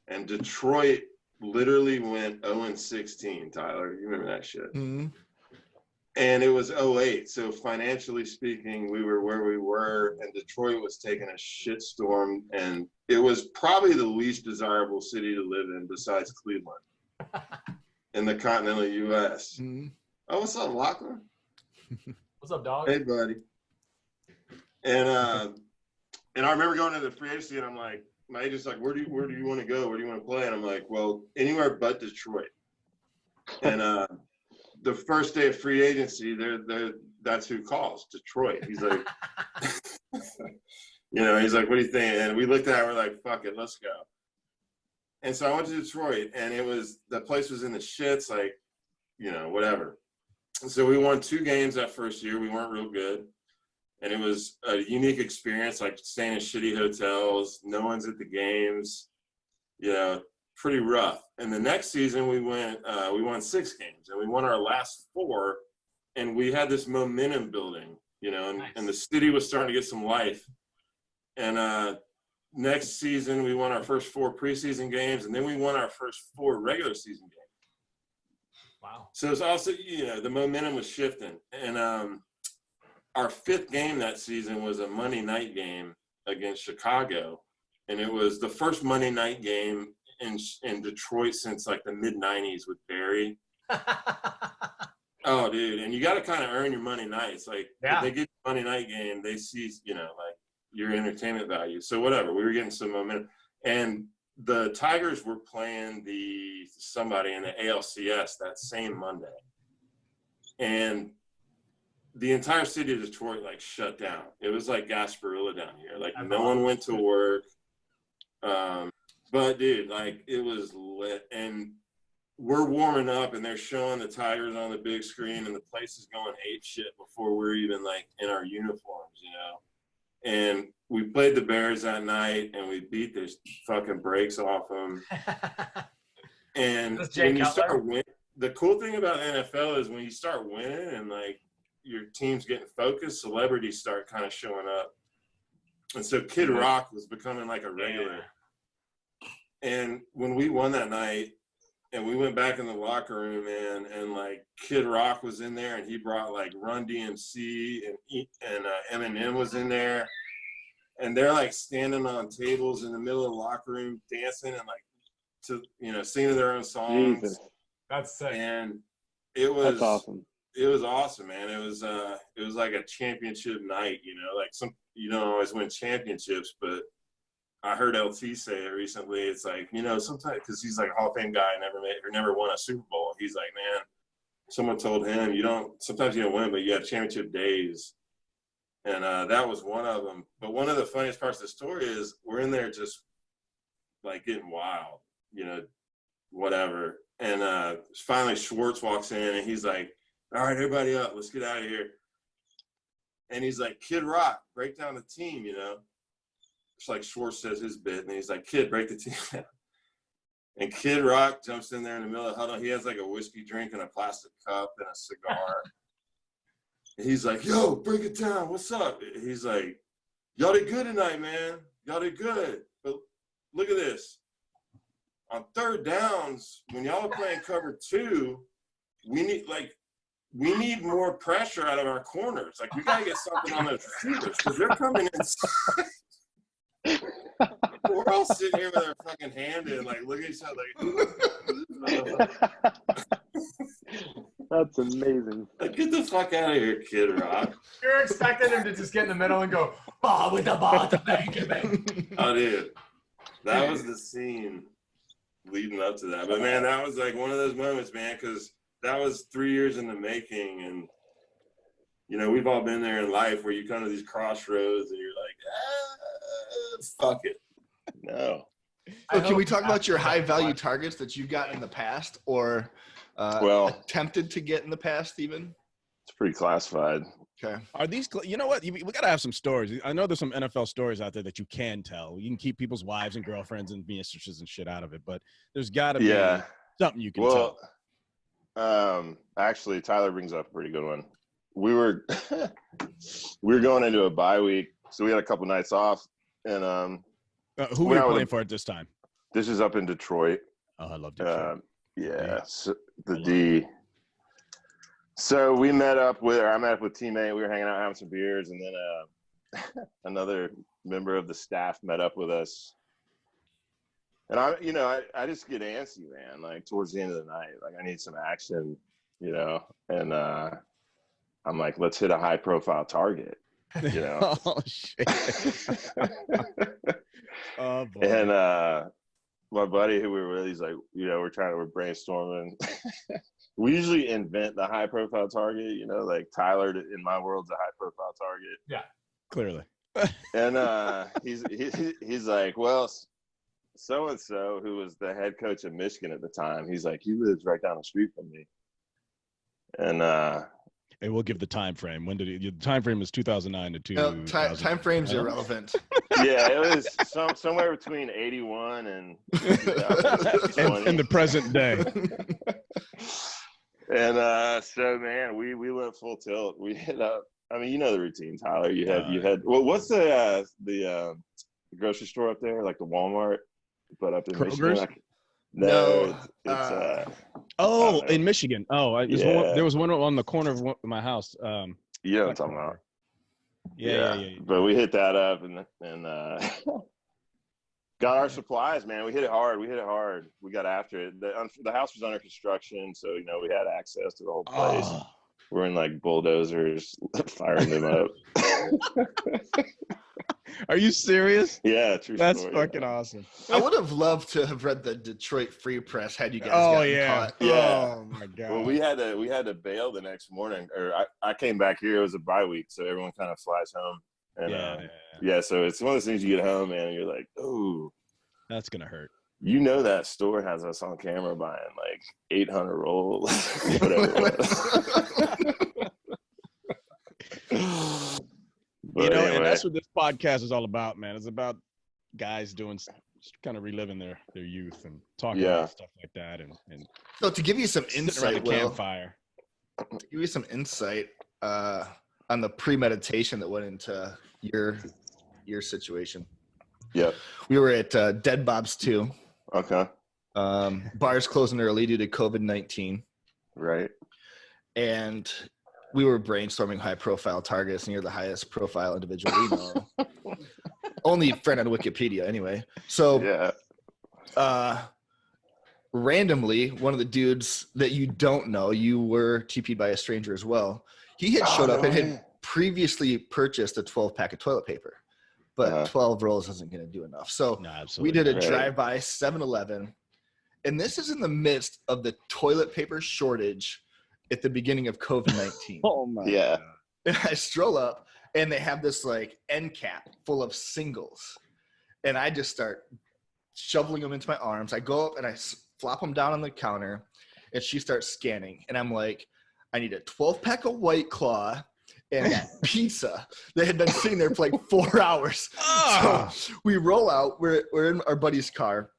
and Detroit literally went 0-16, Tyler. You remember that shit? Mm-hmm. And it was 08, so financially speaking, we were where we were, and Detroit was taking a shitstorm, and it was probably the least desirable city to live in besides Cleveland in the continental U.S. Mm-hmm. Oh, what's up, Lachlan? What's up, dog? Hey, buddy. And I remember going to the free agency, and I'm like, my agent's like, where do you want to go? Where do you want to play? And I'm like, well, anywhere but Detroit. And the first day of free agency, that's who calls, Detroit. He's like, he's like, what do you think? And we looked at it, we're like, fuck it, let's go. And so I went to Detroit, and the place was in the shits, like, whatever. And so we won 2 games that first year. We weren't real good. And it was a unique experience, like staying in shitty hotels. No one's at the games, pretty rough. And the next season we won 6 games, and we won our last 4. And we had this momentum building, and the city was starting to get some life. And next season, we won our first 4 preseason games, and then we won our first 4 regular season games. Wow. So it's also, the momentum was shifting. And our 5th game that season was a Monday night game against Chicago. And it was the first Monday night game in Detroit since like the mid-90s with Barry. Oh, dude. And you got to kind of earn your Monday nights. Like, if they get a Monday night game, they see, like, your entertainment value. So whatever, we were getting some momentum. And the Tigers were playing somebody in the ALCS that same Monday. And the entire city of Detroit, like, shut down. It was like Gasparilla down here. Like, no one went to work. But, dude, like, it was lit. And we're warming up, and they're showing the Tigers on the big screen, and the place is going ape shit before we're even, like, in our uniforms, And we played the Bears that night, and we beat their fucking brakes off them. And when you start winning, the cool thing about NFL is when you start winning and, like, your team's getting focused, celebrities start kind of showing up. And so Kid Rock was becoming, like, a regular. And when we won that night, and we went back in the locker room, man, and like Kid Rock was in there, and he brought like Run DMC and Eminem was in there, and they're like standing on tables in the middle of the locker room, dancing and like singing their own songs. Jesus. That's sick. And that's awesome. It was awesome, man. It was like a championship night, like you don't always win championships, but I heard LT say it recently. It's like, sometimes, because he's like a Hall of Fame guy, never won a Super Bowl. He's like, man, someone told him, sometimes you don't win, but you have championship days. And that was one of them. But one of the funniest parts of the story is we're in there just like getting wild, whatever. And finally Schwartz walks in, and he's like, all right, everybody up, let's get out of here. And he's like, Kid Rock, break down the team, It's like Schwartz says his bit, and he's like, Kid, break the team down. And Kid Rock jumps in there in the middle of the huddle. He has like a whiskey drink and a plastic cup and a cigar. And he's like, yo, break it down. What's up? He's like, y'all did good tonight, man. Y'all did good. But look at this. On 3rd downs, when y'all are playing cover 2, we need more pressure out of our corners. Like, we got to get something on those receivers because they're coming inside. We're all sitting here with our fucking hand in, like, look at each other, like, That's amazing. Like, get the fuck out of here, Kid Rock. You're expecting him to just get in the middle and go, ball with the ball to make it. Oh, dude. That was the scene leading up to that. But, man, that was, like, one of those moments, man, because that was 3 years in the making. And, we've all been there in life where you come to these crossroads and you're like, fuck it. No. So can we talk about your high value targets that you've gotten in the past or attempted to get in the past even? It's pretty classified. Okay. Are these, we got to have some stories. I know there's some NFL stories out there that you can tell. You can keep people's wives and girlfriends and mistresses and shit out of it, but there's got to be something you can tell. Actually, Tyler brings up a pretty good one. We were going into a bye week, so we had a couple nights off, and who were you playing for at this time? This is up in Detroit. Oh, I love Detroit. So the D. So I met up with teammate. We were hanging out, having some beers, and then another member of the staff met up with us. And I just get antsy, man. Like towards the end of the night, like I need some action, And I'm like, let's hit a high-profile target, Oh shit. Oh boy. And my buddy who we were with, he's like, we're brainstorming. We usually invent the high-profile target, like Tyler in my world's a high-profile target. Yeah, clearly. And he's like, well, so-and-so, who was the head coach of Michigan at the time, he's like, he lives right down the street from me. And hey, we'll give the time frame. When did the time frame is 2009 to 2000? Time frame's irrelevant. Yeah, it was somewhere between 81 and 2020. in the present day. And so, man, we went full tilt. We hit up. I mean, you know the routine, Tyler. You had. Well, what's the grocery store up there, like the Walmart, but up in Kroger's? Michigan? No, it's in Michigan. There was one on the corner of my house. You know what I'm talking about. Yeah. But we hit that up and got our supplies, man. We hit it hard. We got after it. The house was under construction, so we had access to the whole place. We're in like bulldozers, firing them up. Are you serious? Yeah, true. That's story, fucking awesome. I would have loved to have read the Detroit Free Press had you guys gotten caught. Yeah. Oh my god. Well, we had to bail the next morning, or I came back here. It was a bye week, so everyone kind of flies home. And so it's one of those things you get home, man, and you're like, oh, that's gonna hurt. That store has us on camera buying like 800 rolls, whatever it was. But anyway. And that's what this podcast is all about, man. It's about guys kind of reliving their youth and talking about stuff like that. And so to give you some insight, around the campfire. To give you some insight on the premeditation that went into your situation. Yep. We were at Dead Bob's 2. Okay. Bars closing early due to COVID-19. Right. And we were brainstorming high-profile targets, and you're the highest-profile individual we know. Only friend on Wikipedia, anyway. So, randomly, one of the dudes that you don't know, you were TP'd by a stranger as well. He had showed up and had previously purchased a 12-pack of toilet paper. But 12 rolls isn't going to do enough. So we did a drive-by 7-Eleven, and this is in the midst of the toilet paper shortage at the beginning of COVID-19. Oh my God. And I stroll up, and they have this like end cap full of singles, and I just start shoveling them into my arms. I go up and I flop them down on the counter, and she starts scanning, and I'm like, I need a 12-pack of White Claw and that pizza that had been sitting there for like 4 hours. So we roll out. We're in our buddy's car,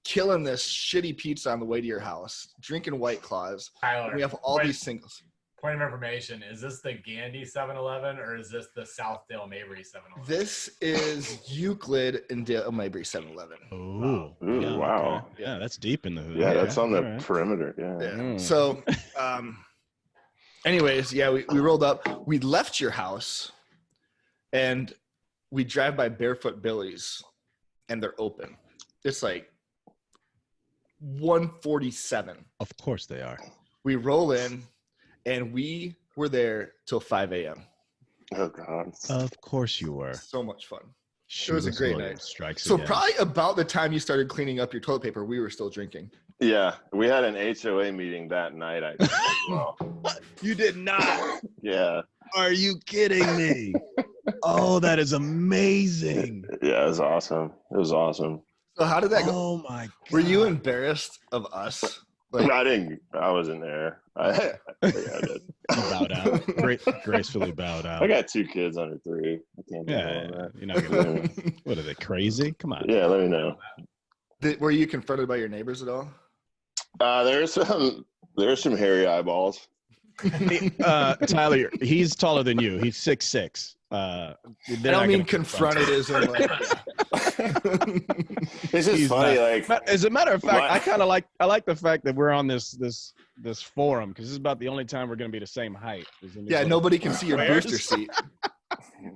killing this shitty pizza on the way to your house, drinking White Claws. Tyler, we have all these singles. Point of information: is this the Gandy 7-Eleven or is this the Southdale Mabry 7-Eleven? This is Euclid and Dale Mabry 7-Eleven. Oh, wow. Okay. Yeah, that's deep in the hood. Yeah, that's on the perimeter. Yeah. So, anyways, we rolled up. We left your house, and we drive by Barefoot Billy's, and they're open. It's like 1:47. Of course they are. We roll in, and we were there till 5 a.m. Oh God! Of course you were. So much fun. It was a great night. So probably about the time you started cleaning up your toilet paper, we were still drinking. Yeah, we had an HOA meeting that night. I think as well. You did not. Yeah. Are you kidding me? Oh, that is amazing. Yeah, it was awesome. So how did that go? Oh my God. Were you embarrassed of us? Like, I wasn't there. I think I did. You bowed out. Gracefully bowed out. I got 2 kids under 3. I can't do all that. You're not gonna. What are they, crazy? Come on. Yeah, let me know. Were you confronted by your neighbors at all? There's some hairy eyeballs. Tyler, he's taller than you. He's 6'6". I don't mean confronted as in like. It's just funny. Like, as a matter of fact, I like the fact that we're on this forum because this is about the only time we're going to be the same height. Yeah, nobody can see your booster seat.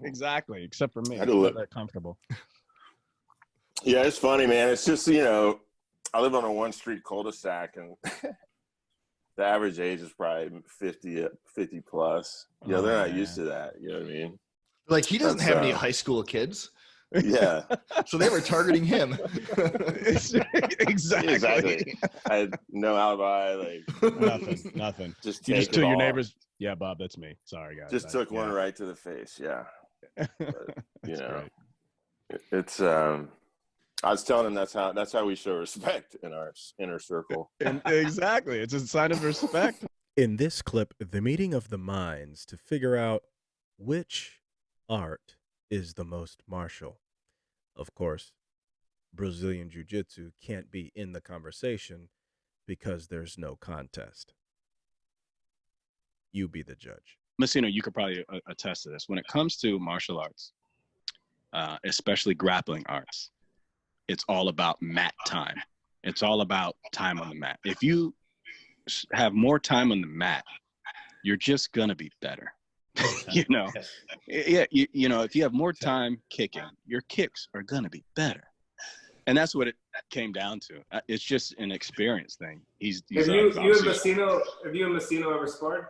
Exactly, except for me. I'm not that comfortable. Yeah, it's funny, man. It's just I live on a 1-street cul-de-sac, and the average age is probably 50 plus. They're not used to that. You know what I mean? Like, he doesn't have any high school kids. Yeah. So they were targeting him. Exactly. I had no alibi. Like nothing. Just took your neighbors. Yeah, Bob, that's me. Sorry, guys. Just took one right to the face. Yeah. But, great. It's I was telling him that's how we show respect in our inner circle. Exactly. It's a sign of respect. In this clip, the meeting of the minds to figure out which art is the most martial. Of course, Brazilian Jiu-Jitsu can't be in the conversation because there's no contest. You be the judge. Messina, you could probably attest to this. When it comes to martial arts, especially grappling arts, it's all about mat time. It's all about time on the mat. If you have more time on the mat, you're just going to be better. You know, yeah, you know, if you have more time kicking, your kicks are going to be better. And that's what it came down to. It's just an experience thing. Have you and Messina ever sparred?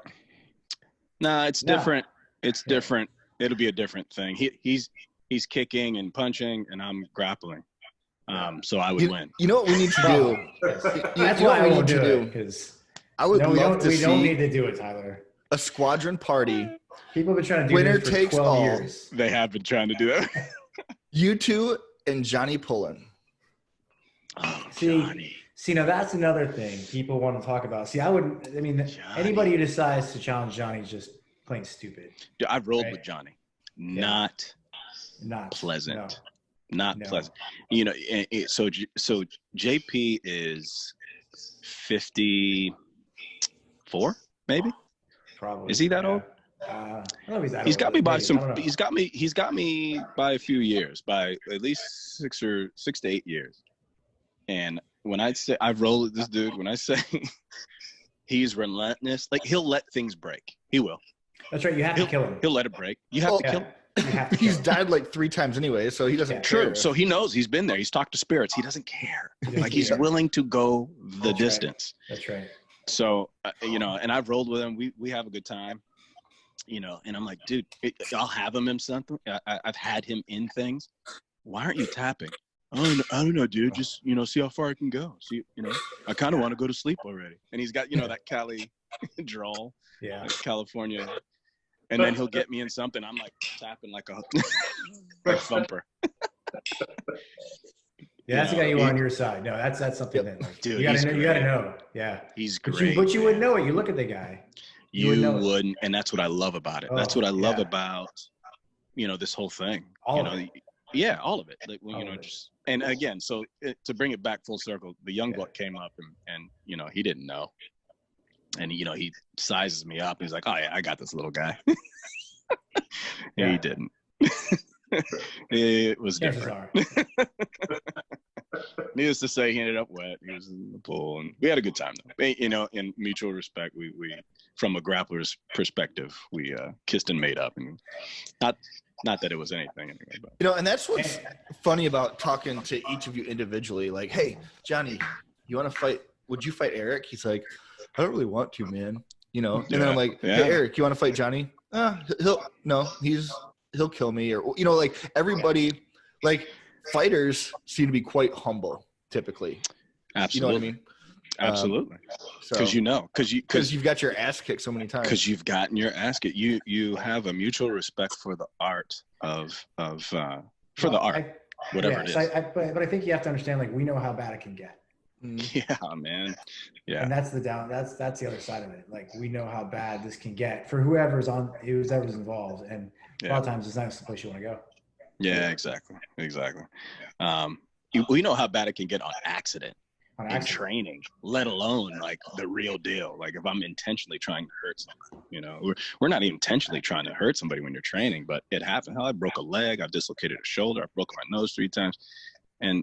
Nah, it's different. It's different. It'll be a different thing. He's kicking and punching, and I'm grappling. So I would win. You know what we need to do? That's why I won't do it, because I would love to see. We don't need to do it, Tyler. A squadron party. People have been trying to do winner this for takes 12 all. years. They have been trying to do that. You two and Johnny Pullen. Oh, See, now that's another thing people want to talk about. See, anybody who decides to challenge Johnny is just plain stupid. Dude, I've rolled with Johnny. Not pleasant. No. Not pleasant. You know, so JP is 54, maybe. Probably. Is he that old? I don't know if he's that He's old. got me by Maybe. He's got me by a few years, by at least 6 to 8 years. And when I say I've rolled with this dude, when I say he's relentless, like he'll let things break. He will. That's right. You have to kill him. He'll let it break. You have to kill him. He's died like 3 times anyway, so he doesn't care. True. So he knows. He's been there. He's talked to spirits. He doesn't care. Like he's willing to go the distance. Right. That's right. So, you know, and I've rolled with him. We have a good time, you know, and I'm like, dude, I'll have him in something. I've had him in things. Why aren't you tapping? I don't know, dude. Just, you know, see how far I can go. See, you know, I kind of want to go to sleep already. And he's got, you know, that Cali drawl. Yeah. Like California. And then he'll get me in something. I'm like tapping like a thumper. Yeah, that's the guy you want on your side. No, that's something that like, dude, you gotta know. Yeah. He's great. But you wouldn't know it. You look at the guy. You wouldn't, and that's what I love about it. That's what I love about, you know, this whole thing. All of it. All of it. Like, well, you know, just and again, so to bring it back full circle, the young buck came up and you know, he didn't know. And you know, he sizes me up. He's like, "Oh yeah, I got this little guy." He didn't. It was different. Needless to say, he ended up wet. He was in the pool, and we had a good time though. You know, in mutual respect, we from a grappler's perspective, we kissed and made up, and not that it was anything anyway. But. You know, and that's what's funny about talking to each of you individually. Like, hey, Johnny, you want to fight? Would you fight Eric? He's like, I don't really want to, man. You know, and then I'm like, hey, Eric, you want to fight Johnny? He'll kill me, or you know, like everybody, like fighters seem to be quite humble typically. Absolutely. You know what I mean? Absolutely. Because you've got your ass kicked so many times. Because you've gotten your ass kicked. You have a mutual respect for the art whatever it is. But I think you have to understand, like, we know how bad it can get. Yeah, man. Yeah. And that's the other side of it. Like, we know how bad this can get for whoever's involved, and a lot of times it's not the place you want to go. Yeah, exactly. We know how bad it can get on accident. In training, let alone like the real deal. Like if I'm intentionally trying to hurt someone, you know, we're not intentionally trying to hurt somebody when you're training, but it happened. Hell, I broke a leg, I've dislocated a shoulder, I've broken my nose 3 times, and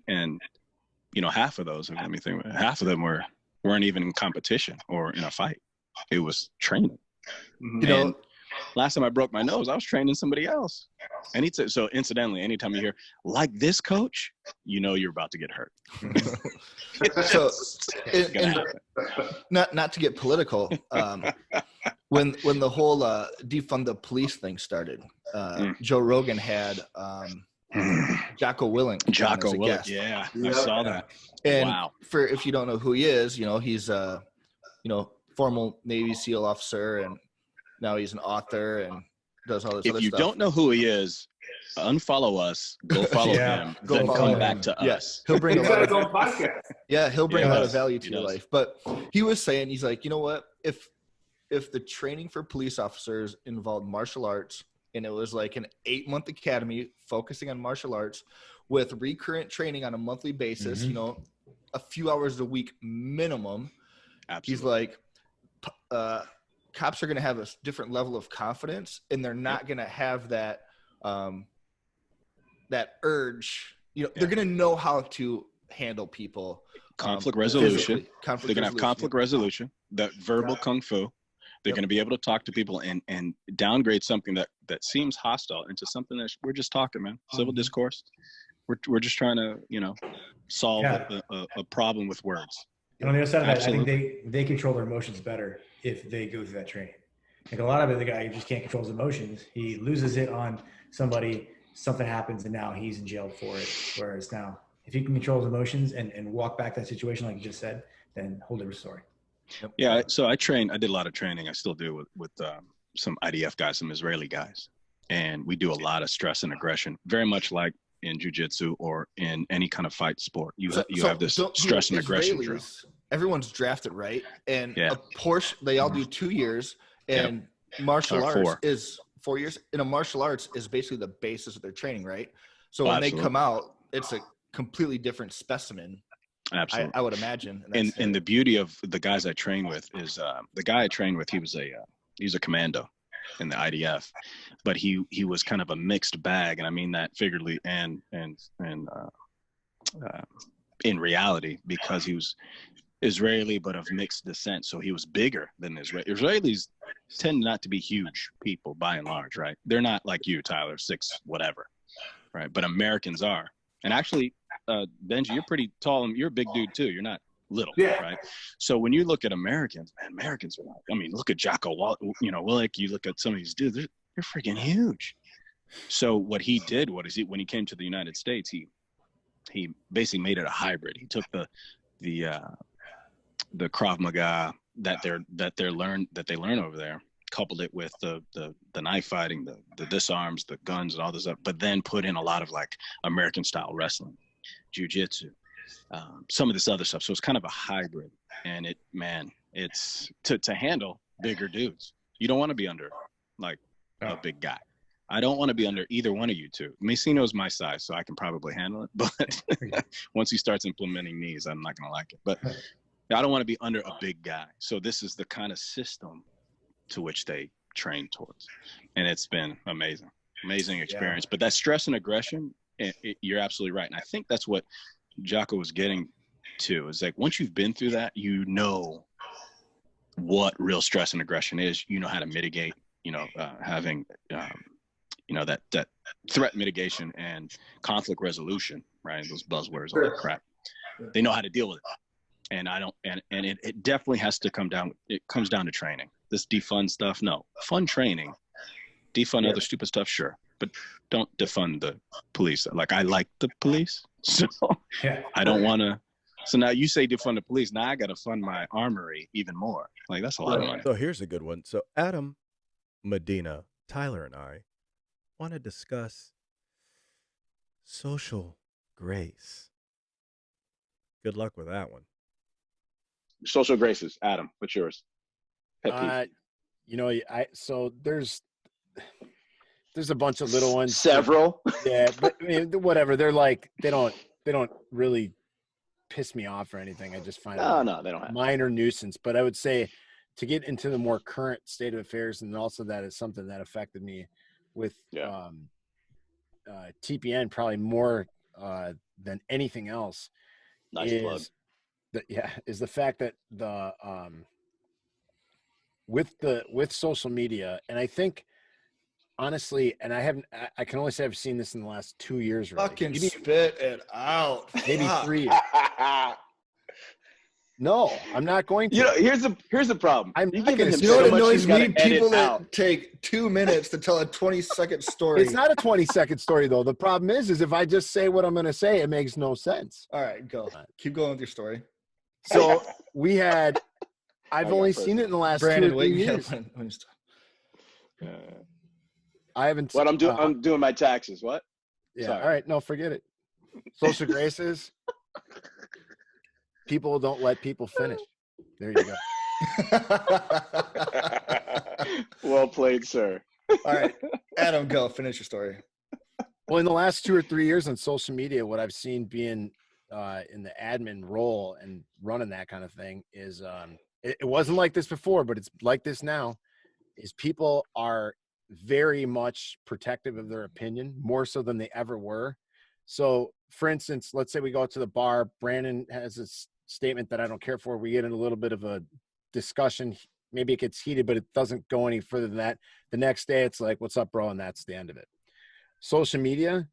you know, half of those, half of them weren't even in competition or in a fight. It was training. You know, last time I broke my nose, I was training somebody else. And so incidentally, anytime you hear, like this coach, you know you're about to get hurt. So, not to get political, when the whole defund the police thing started, Joe Rogan had Jocko Willink. Yeah, I saw that. And wow. For if you don't know who he is, you know, he's former Navy SEAL officer, and now he's an author and does all this other stuff. If you don't know who he is, unfollow us, go follow him, then come back to us. He'll bring He's got his own podcast. Yeah, he'll bring a lot of value to He your does. life. But he was saying, he's like, you know what? If the training for police officers involved martial arts, and it was like an 8-month academy focusing on martial arts with recurrent training on a monthly basis, you know, a few hours a week minimum. Absolutely. He's like, cops are going to have a different level of confidence, and they're not going to have that that urge. You know, they're going to know how to handle people. Conflict resolution. They're going to have conflict resolution, that verbal kung fu. They're going to be able to talk to people and downgrade something that seems hostile into something that we're just talking, man. Civil discourse. We're just trying to, you know, solve a problem with words. And on the other side of that, I think they control their emotions better if they go through that training. Like a lot of it, the guy just can't control his emotions. He loses it on somebody, something happens, and now he's in jail for it. Whereas now, if he can control his emotions and walk back that situation, like you just said, then whole different story. Yeah, so I did a lot of training. I still do with some IDF guys, some Israeli guys. And we do a lot of stress and aggression, very much like in jiu-jitsu or in any kind of fight sport. You have this stress and aggression drill. Everyone's drafted, right? And a portion, they all do 2 years, and martial arts is 4 years. And a martial arts is basically the basis of their training, right? So when they come out, it's a completely different specimen. Absolutely. I would imagine. And the beauty of the guys I train with is the guy I trained with, he was a commando in the IDF, but he was kind of a mixed bag, and I mean that figuratively and in reality, because he was Israeli but of mixed descent, so he was bigger than Israeli. Israelis tend not to be huge people by and large, right? They're not like you, Tyler, 6 whatever, right? But Americans are. And actually, Benji, you're pretty tall, and you're a big dude too. You're not little, right? So when you look at Americans, man, Americans are like, I mean, look at Jocko, Willick, you look at some of these dudes, they're freaking huge. So what he did, when he came to the United States, he basically made it a hybrid. He took the Krav Maga that they learn over there, coupled it with the knife fighting, the disarms, the guns, and all this stuff, but then put in a lot of like American style wrestling, jiu-jitsu, some of this other stuff. So it's kind of a hybrid, and it's to handle bigger dudes. You don't want to be under like a big guy. I don't want to be under either one of you two. Macino's my size, so I can probably handle it. But once he starts implementing knees, I'm not going to like it. But I don't want to be under a big guy. So this is the kind of system to which they train towards. And it's been amazing experience. But that stress and aggression, you're absolutely right. And I think that's what Jocko was getting to, is like, once you've been through that, you know what real stress and aggression is. You know how to mitigate, having, that threat mitigation and conflict resolution, right? Those buzzwords, all that crap. They know how to deal with it. And it definitely has to come down. It comes down to training. This defund stuff, no. Fun training. Defund other stupid stuff, sure. But don't defund the police. Like, I like the police, so I don't want to. So now you say defund the police. Now I got to fund my armory even more. Like, that's a lot of money. So here's a good one. So Adam, Medina, Tyler, and I want to discuss social grace. Good luck with that one. Social graces, Adam. What's yours? So there's a bunch of little ones. Several. Yeah, but I mean, whatever. They're like, they don't really piss me off or anything. I just find they don't have minor nuisance. But I would say, to get into the more current state of affairs, and also that is something that affected me with TPN probably more than anything else. Nice plug. Is the fact that with social media, and I think honestly, and I can only say I've seen this in the last 2 years. Really. Fucking spit it out. Maybe 3 years. No, I'm not going to. Here's the problem. I'm you not giving him know so what much annoys he's got me? to edit People that out. take 2 minutes to tell a 20-second story. It's not a 20-second story, though. The problem is if I just say what I'm going to say, it makes no sense. All right, go. Keep going with your story. So I've only seen it in the last 2 or 3 years. I haven't. What I'm doing? I'm doing my taxes. What? Yeah. Sorry. All right. No, forget it. Social graces. People don't let people finish. There you go. Well played, sir. All right, Adam, go finish your story. Well, in the last 2 or 3 years on social media, what I've seen being in the admin role and running that kind of thing is it wasn't like this before, but it's like this now. Is people are very much protective of their opinion, more so than they ever were. So, for instance, let's say we go out to the bar. Brandon has a statement that I don't care for. We get in a little bit of a discussion. Maybe it gets heated, but it doesn't go any further than that. The next day, it's like, what's up, bro? And that's the end of it. Social media,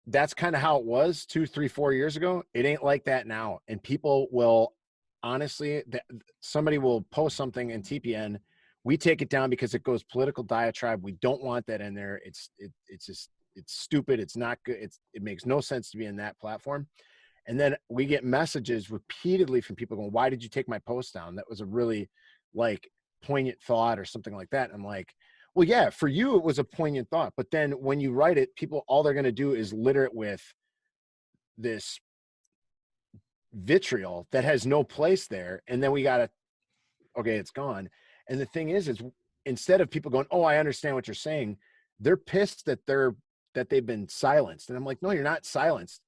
that's kind of how it was 2, 3, 4 years ago. It ain't like that now. And people will, honestly, somebody will post something in TPN. We take it down because it goes political diatribe. We don't want that in there. It's stupid. It's not good. It makes no sense to be in that platform. And then we get messages repeatedly from people going, why did you take my post down? That was a really like poignant thought or something like that. And I'm like, well, yeah, for you, it was a poignant thought. But then when you write it, people, all they're going to do is litter it with this vitriol that has no place there. And then we got to, okay, it's gone. And the thing is instead of people going, oh, I understand what you're saying, they're pissed that they've been silenced. And I'm like, no, you're not silenced.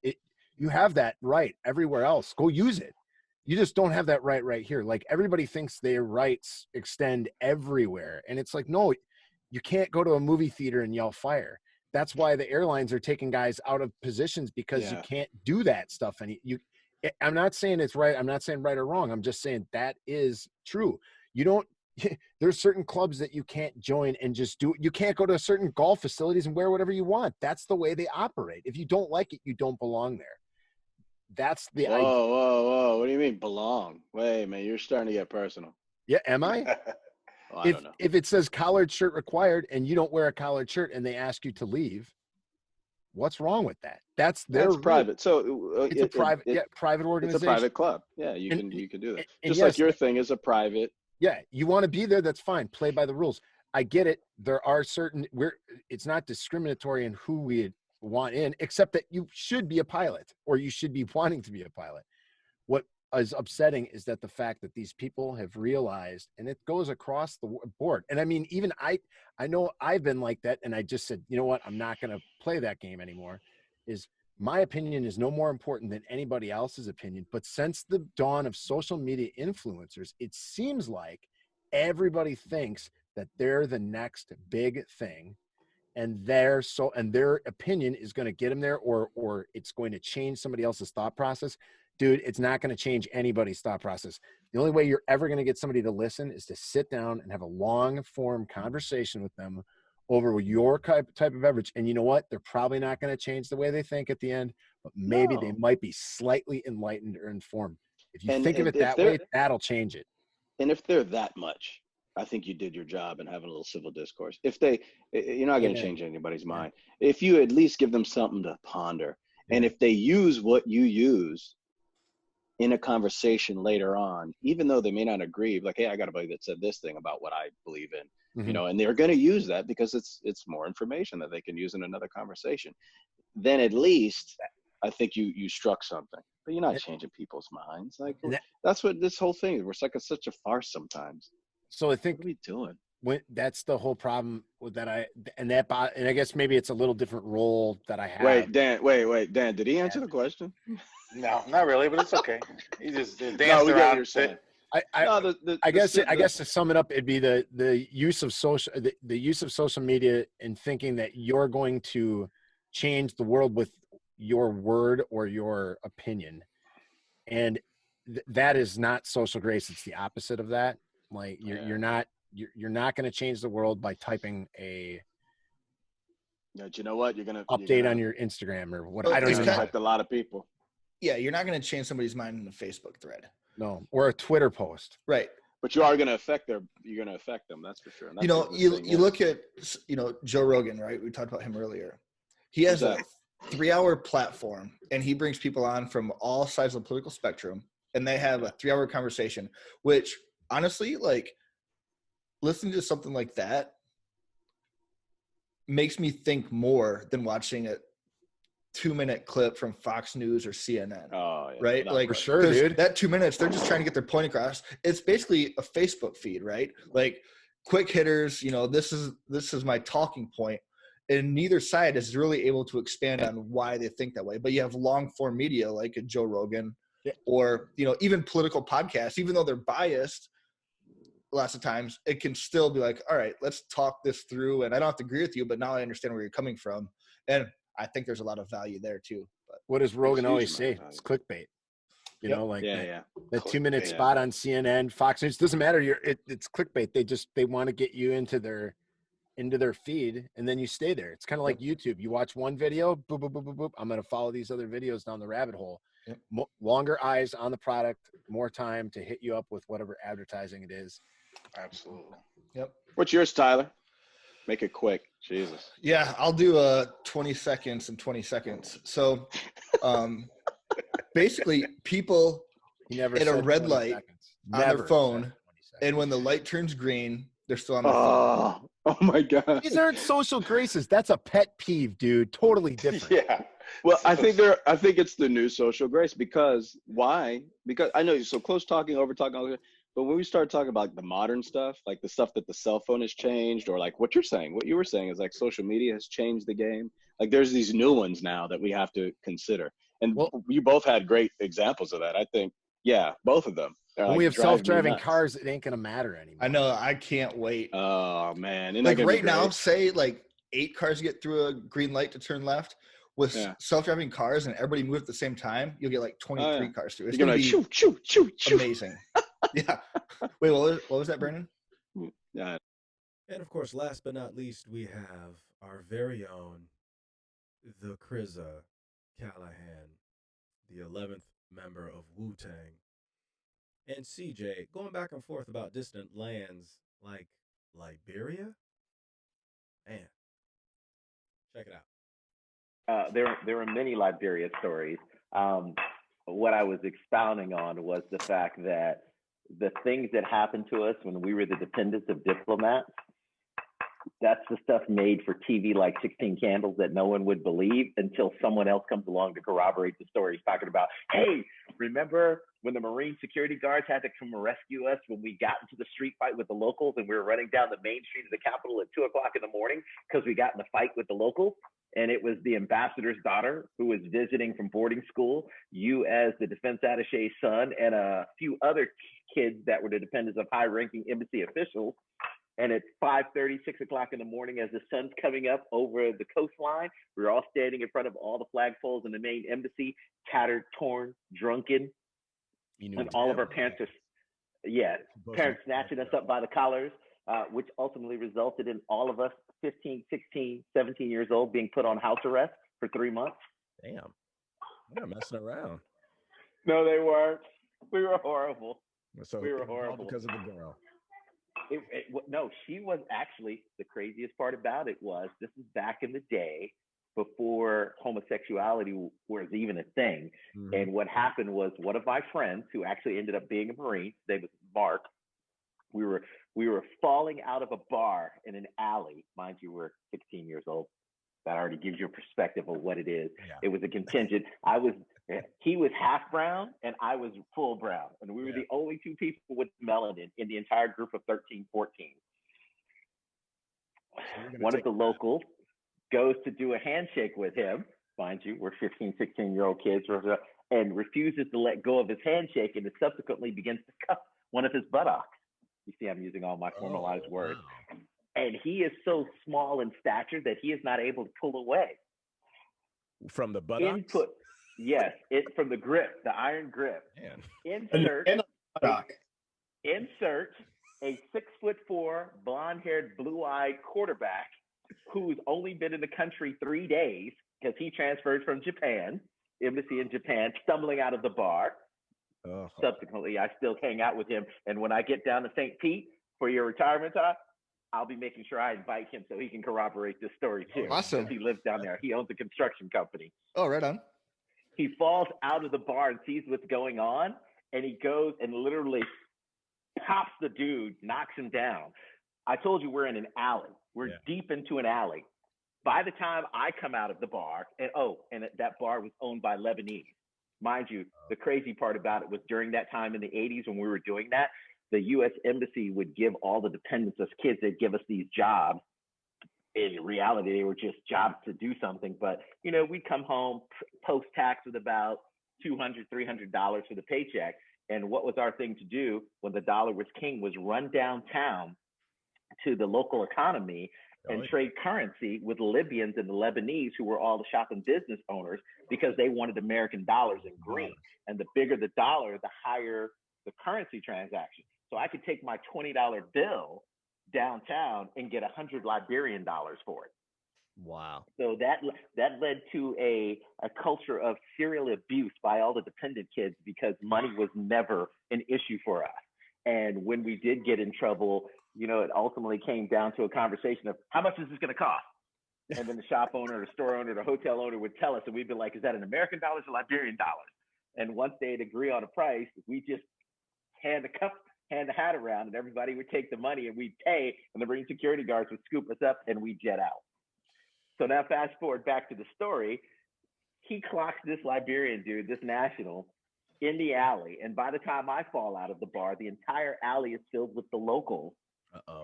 You have that right everywhere else. Go use it. You just don't have that right here. Like everybody thinks their rights extend everywhere. And it's like, no, you can't go to a movie theater and yell fire. That's why the airlines are taking guys out of positions because you can't do that stuff. And I'm not saying it's right. I'm not saying right or wrong. I'm just saying that is true. You don't, there's certain clubs that you can't join and just do. You can't go to certain golf facilities and wear whatever you want. That's the way they operate. If you don't like it, you don't belong there. That's the idea. Whoa. What do you mean belong? Wait, man, you're starting to get personal. Yeah, am I? Well, I don't know. If it says collared shirt required and you don't wear a collared shirt and they ask you to leave, what's wrong with that? That's private. So it's a private organization. It's a private club. Yeah, you can do that. Just like your thing is a private. Yeah, you want to be there, that's fine. Play by the rules. I get it. There are it's not discriminatory in who we want in, except that you should be a pilot or you should be wanting to be a pilot. What is upsetting is that the fact that these people have realized, and it goes across the board. And I mean, even I know I've been like that. And I just said, you know what? I'm not going to play that game anymore. My opinion is no more important than anybody else's opinion. But since the dawn of social media influencers, it seems like everybody thinks that they're the next big thing. And their opinion is going to get them there, or it's going to change somebody else's thought process. Dude, it's not going to change anybody's thought process. The only way you're ever going to get somebody to listen is to sit down and have a long form conversation with them over your type of beverage. And you know what? They're probably not going to change the way they think at the end, but maybe they might be slightly enlightened or informed. If you think of it that way, that'll change it. And if they're that much, I think you did your job in having a little civil discourse. You're not going to change anybody's mind. If you at least give them something to ponder. And if they use what you use in a conversation later on, even though they may not agree, like, hey, I got a buddy that said this thing about what I believe in, and they're going to use that because it's more information that they can use in another conversation. Then at least I think you struck something. But you're not changing people's minds. Like that's what this whole thing is. We're like such a farce sometimes. So I think what are we doing? That's the whole problem with that. And I guess maybe it's a little different role that I have. Wait, Dan, did he answer the question? No, not really, but it's okay. He just danced around. Get what you're saying. I guess to sum it up, it'd be the use of social media and thinking that you're going to change the world with your word or your opinion, and that is not social grace. It's the opposite of that. Like you're not going to change the world by typing a. Do you know what you're gonna update on your Instagram or what? Well, I don't even affect a lot of people. Yeah, you're not going to change somebody's mind in a Facebook thread. No, or a Twitter post. Right. But you are going to affect them. That's for sure. That's you look at, Joe Rogan, right? We talked about him earlier. He has a 3-hour platform and he brings people on from all sides of the political spectrum and they have a 3-hour conversation, which honestly, like listening to something like that, makes me think more than watching a 2-minute clip from Fox News or CNN. Oh, yeah. Right? No, Like, for sure, dude. that 2 minutes, they're just trying to get their point across. It's basically a Facebook feed, right? Like quick hitters, this is my talking point. And neither side is really able to expand on why they think that way. But you have long form media like a Joe Rogan or, even political podcasts, even though they're biased, lots of times it can still be like, all right, let's talk this through. And I don't have to agree with you, but now I understand where you're coming from. And I think there's a lot of value there too. But what does Rogan always say? It's clickbait. That 2-minute spot on CNN, Fox News, doesn't matter. It's clickbait. They want to get you into their feed, and then you stay there. It's kind of like YouTube. You watch one video, boop, boop, boop, boop, boop. I'm going to follow these other videos down the rabbit hole. Longer eyes on the product, more time to hit you up with whatever advertising it is. Absolutely. Yep. What's yours, Tyler? Make it quick. Jesus. Yeah, I'll do 20 seconds and 20 seconds. So basically people at a red light on their phone, and when the light turns green, they're still on their phone. Oh my God. These aren't social graces. That's a pet peeve, dude. Totally different. Yeah. Well, I think it's the new social grace. Because why? Because I know you're so close talking, over talking, but when we start talking about the modern stuff, like the stuff that the cell phone has changed, or like what you were saying is like social media has changed the game. Like there's these new ones now that we have to consider. And you both had great examples of that. I think, both of them. When we have self-driving cars, it ain't going to matter anymore. I know. I can't wait. Oh, man. Like right now, say like 8 cars get through a green light to turn left. With self-driving cars and everybody move at the same time, you'll get like 23 cars through. It's going to be choo. Amazing. Yeah. Wait, what was that, Brandon? Yeah. And of course, last but not least, we have our very own, the Krizza Callahan, the 11th member of Wu-Tang. And CJ, going back and forth about distant lands like Liberia? Man, check it out. There were many Liberia stories. What I was expounding on was the fact that the things that happened to us when we were the dependents of diplomats, that's the stuff made for TV like 16 Candles that no one would believe until someone else comes along to corroborate the story. He's talking about, hey, remember when the Marine security guards had to come rescue us when we got into the street fight with the locals and we were running down the main street of the Capitol at 2 o'clock in the morning because we got in a fight with the locals? And it was the ambassador's daughter who was visiting from boarding school, you as the defense attaché's son, and a few other kids that were the dependents of high-ranking embassy officials. And at 5:30, 6 o'clock in the morning, as the sun's coming up over the coastline, we were all standing in front of all the flagpoles in the main embassy, tattered, torn, drunken. And all of our parents parents snatching us up by the collars, which ultimately resulted in all of us 15, 16, 17 years old being put on house arrest for 3 months. Damn. They're messing around. No, they weren't. We were horrible. So we were horrible. Because of the girl. No, she was actually, the craziest part about it was, this is back in the day before homosexuality was even a thing. Mm-hmm. And what happened was one of my friends who actually ended up being a Marine, his name was Mark, we were falling out of a bar in an alley. Mind you, we're 16 years old. That already gives you a perspective of what it is. Yeah. It was a contingent. He was half brown and I was full brown. And we were the only 2 people with melanin in the entire group of 13, 14. One of the locals goes to do a handshake with him. Mind you, we're 15, 16-year-old kids, and refuses to let go of his handshake and subsequently begins to cuff one of his buttocks. You see, I'm using all my formalized words. Wow. And he is so small in stature that he is not able to pull away. From the buttocks? From the grip, the iron grip. Man. Insert a 6'4", blonde-haired, blue-eyed quarterback who's only been in the country 3 days because he transferred from Japan, embassy in Japan, stumbling out of the bar. Subsequently, I still hang out with him. And when I get down to St. Pete for your retirement time, I'll be making sure I invite him so he can corroborate this story too. Awesome. Because he lives down there. He owns a construction company. Oh, right on. He falls out of the bar and sees what's going on. And he goes and literally pops the dude, knocks him down. I told you we're in an alley. We're deep into an alley. By the time I come out of the bar, and that bar was owned by Lebanese. Mind you, the crazy part about it was during that time in the 80s when we were doing that, the U.S. Embassy would give all the dependents as kids, they'd give us these jobs. In reality, they were just jobs to do something. But, we'd come home post-tax with about $200, $300 for the paycheck. And what was our thing to do when the dollar was king was run downtown to the local economy and trade currency with Libyans and the Lebanese, who were all the shop and business owners, because they wanted American dollars in green. And the bigger the dollar, the higher the currency transaction. So I could take my $20 bill downtown and get $100 Liberian dollars for it. Wow. So that led to a culture of serial abuse by all the dependent kids because money was never an issue for us. And when we did get in trouble, it ultimately came down to a conversation of how much is this going to cost? And then the shop owner, the store owner, the hotel owner would tell us, and we'd be like, is that in American dollars or Liberian dollars? And once they'd agree on a price, we just hand the hat around, and everybody would take the money and we'd pay, and the Marine security guards would scoop us up and we'd jet out. So now fast forward back to the story. He clocks this Liberian dude, this national, in the alley. And by the time I fall out of the bar, the entire alley is filled with the locals.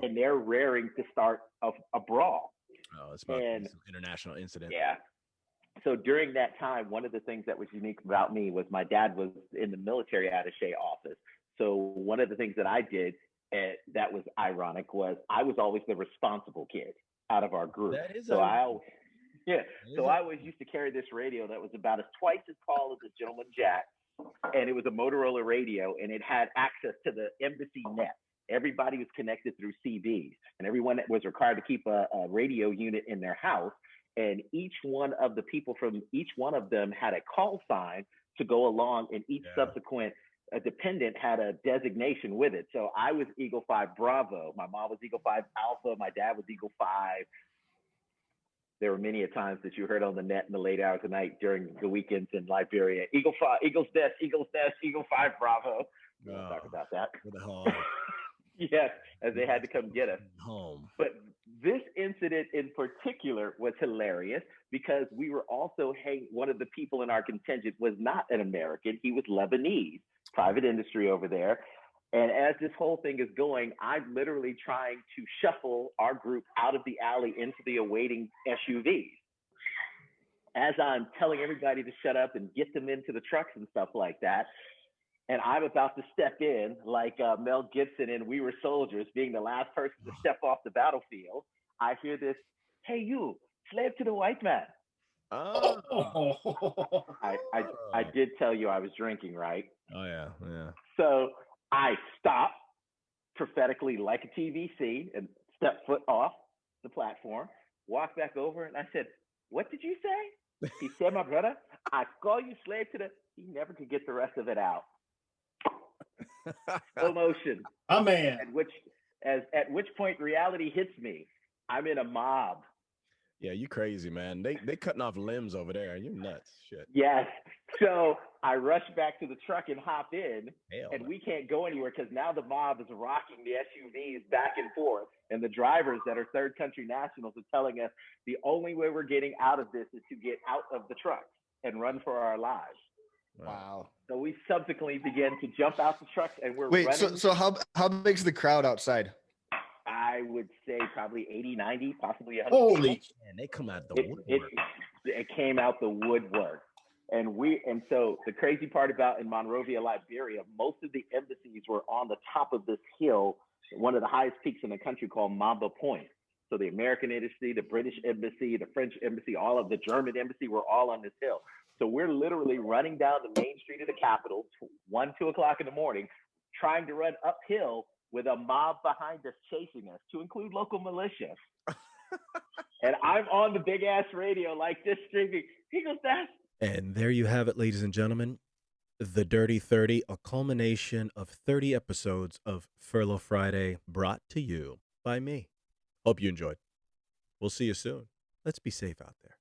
And they're raring to start a brawl. Oh, it's about some international incident. Yeah. So during that time, one of the things that was unique about me was my dad was in the military attaché office. So one of the things that I did that was ironic was I was always the responsible kid out of our group. I always used to carry this radio that was about twice as tall as a gentleman jack, and it was a Motorola radio, and it had access to the embassy net. Everybody was connected through CBs, and everyone was required to keep a radio unit in their house. And each one of the people from each one of them had a call sign to go along, and each subsequent dependent had a designation with it. So I was Eagle 5 Bravo. My mom was Eagle 5 Alpha. My dad was Eagle 5. There were many a times that you heard on the net in the late hours of the night during the weekends in Liberia. Eagle 5, Eagle's Nest, Eagle's Nest, Eagle 5 Bravo. We'll talk about that. Yes, as they had to come get us home. But this incident in particular was hilarious because we were also one of the people in our contingent was not an American. He was Lebanese, private industry over there. And as this whole thing is going, I'm literally trying to shuffle our group out of the alley into the awaiting SUVs. As I'm telling everybody to shut up and get them into the trucks and stuff like that. And I'm about to step in like Mel Gibson in We Were Soldiers, being the last person to step off the battlefield. I hear this, hey, you, slave to the white man. Oh. I did tell you I was drinking, right? Oh, yeah. So I stopped prophetically like a TV scene and stepped foot off the platform, walked back over, and I said, what did you say? He said, my brother, I call you slave to the... He never could get the rest of it out. Slow motion. Oh, man. At which point reality hits me. I'm in a mob. Yeah, you crazy, man. They cutting off limbs over there. You're nuts. Shit. Yes. So I rush back to the truck and hop in, we can't go anywhere because now the mob is rocking the SUVs back and forth. And the drivers that are third country nationals are telling us the only way we're getting out of this is to get out of the trucks and run for our lives. Wow. So we subsequently began to jump out the truck and we're running. So how big's the crowd outside? I would say probably 80, 90, possibly 100. Holy man, they come out the woodwork. It came out the woodwork. And so the crazy part about in Monrovia, Liberia, most of the embassies were on the top of this hill, one of the highest peaks in the country called Mamba Point. So the American embassy, the British embassy, the French embassy, all of the German embassy were all on this hill. So we're literally running down the main street of the Capitol, 2 o'clock in the morning, trying to run uphill with a mob behind us chasing us, to include local militia. And I'm on the big ass radio like this, streaming. He goes, "That's." And there you have it, ladies and gentlemen. The Dirty 30, a culmination of 30 episodes of Furlough Friday, brought to you by me. Hope you enjoyed. We'll see you soon. Let's be safe out there.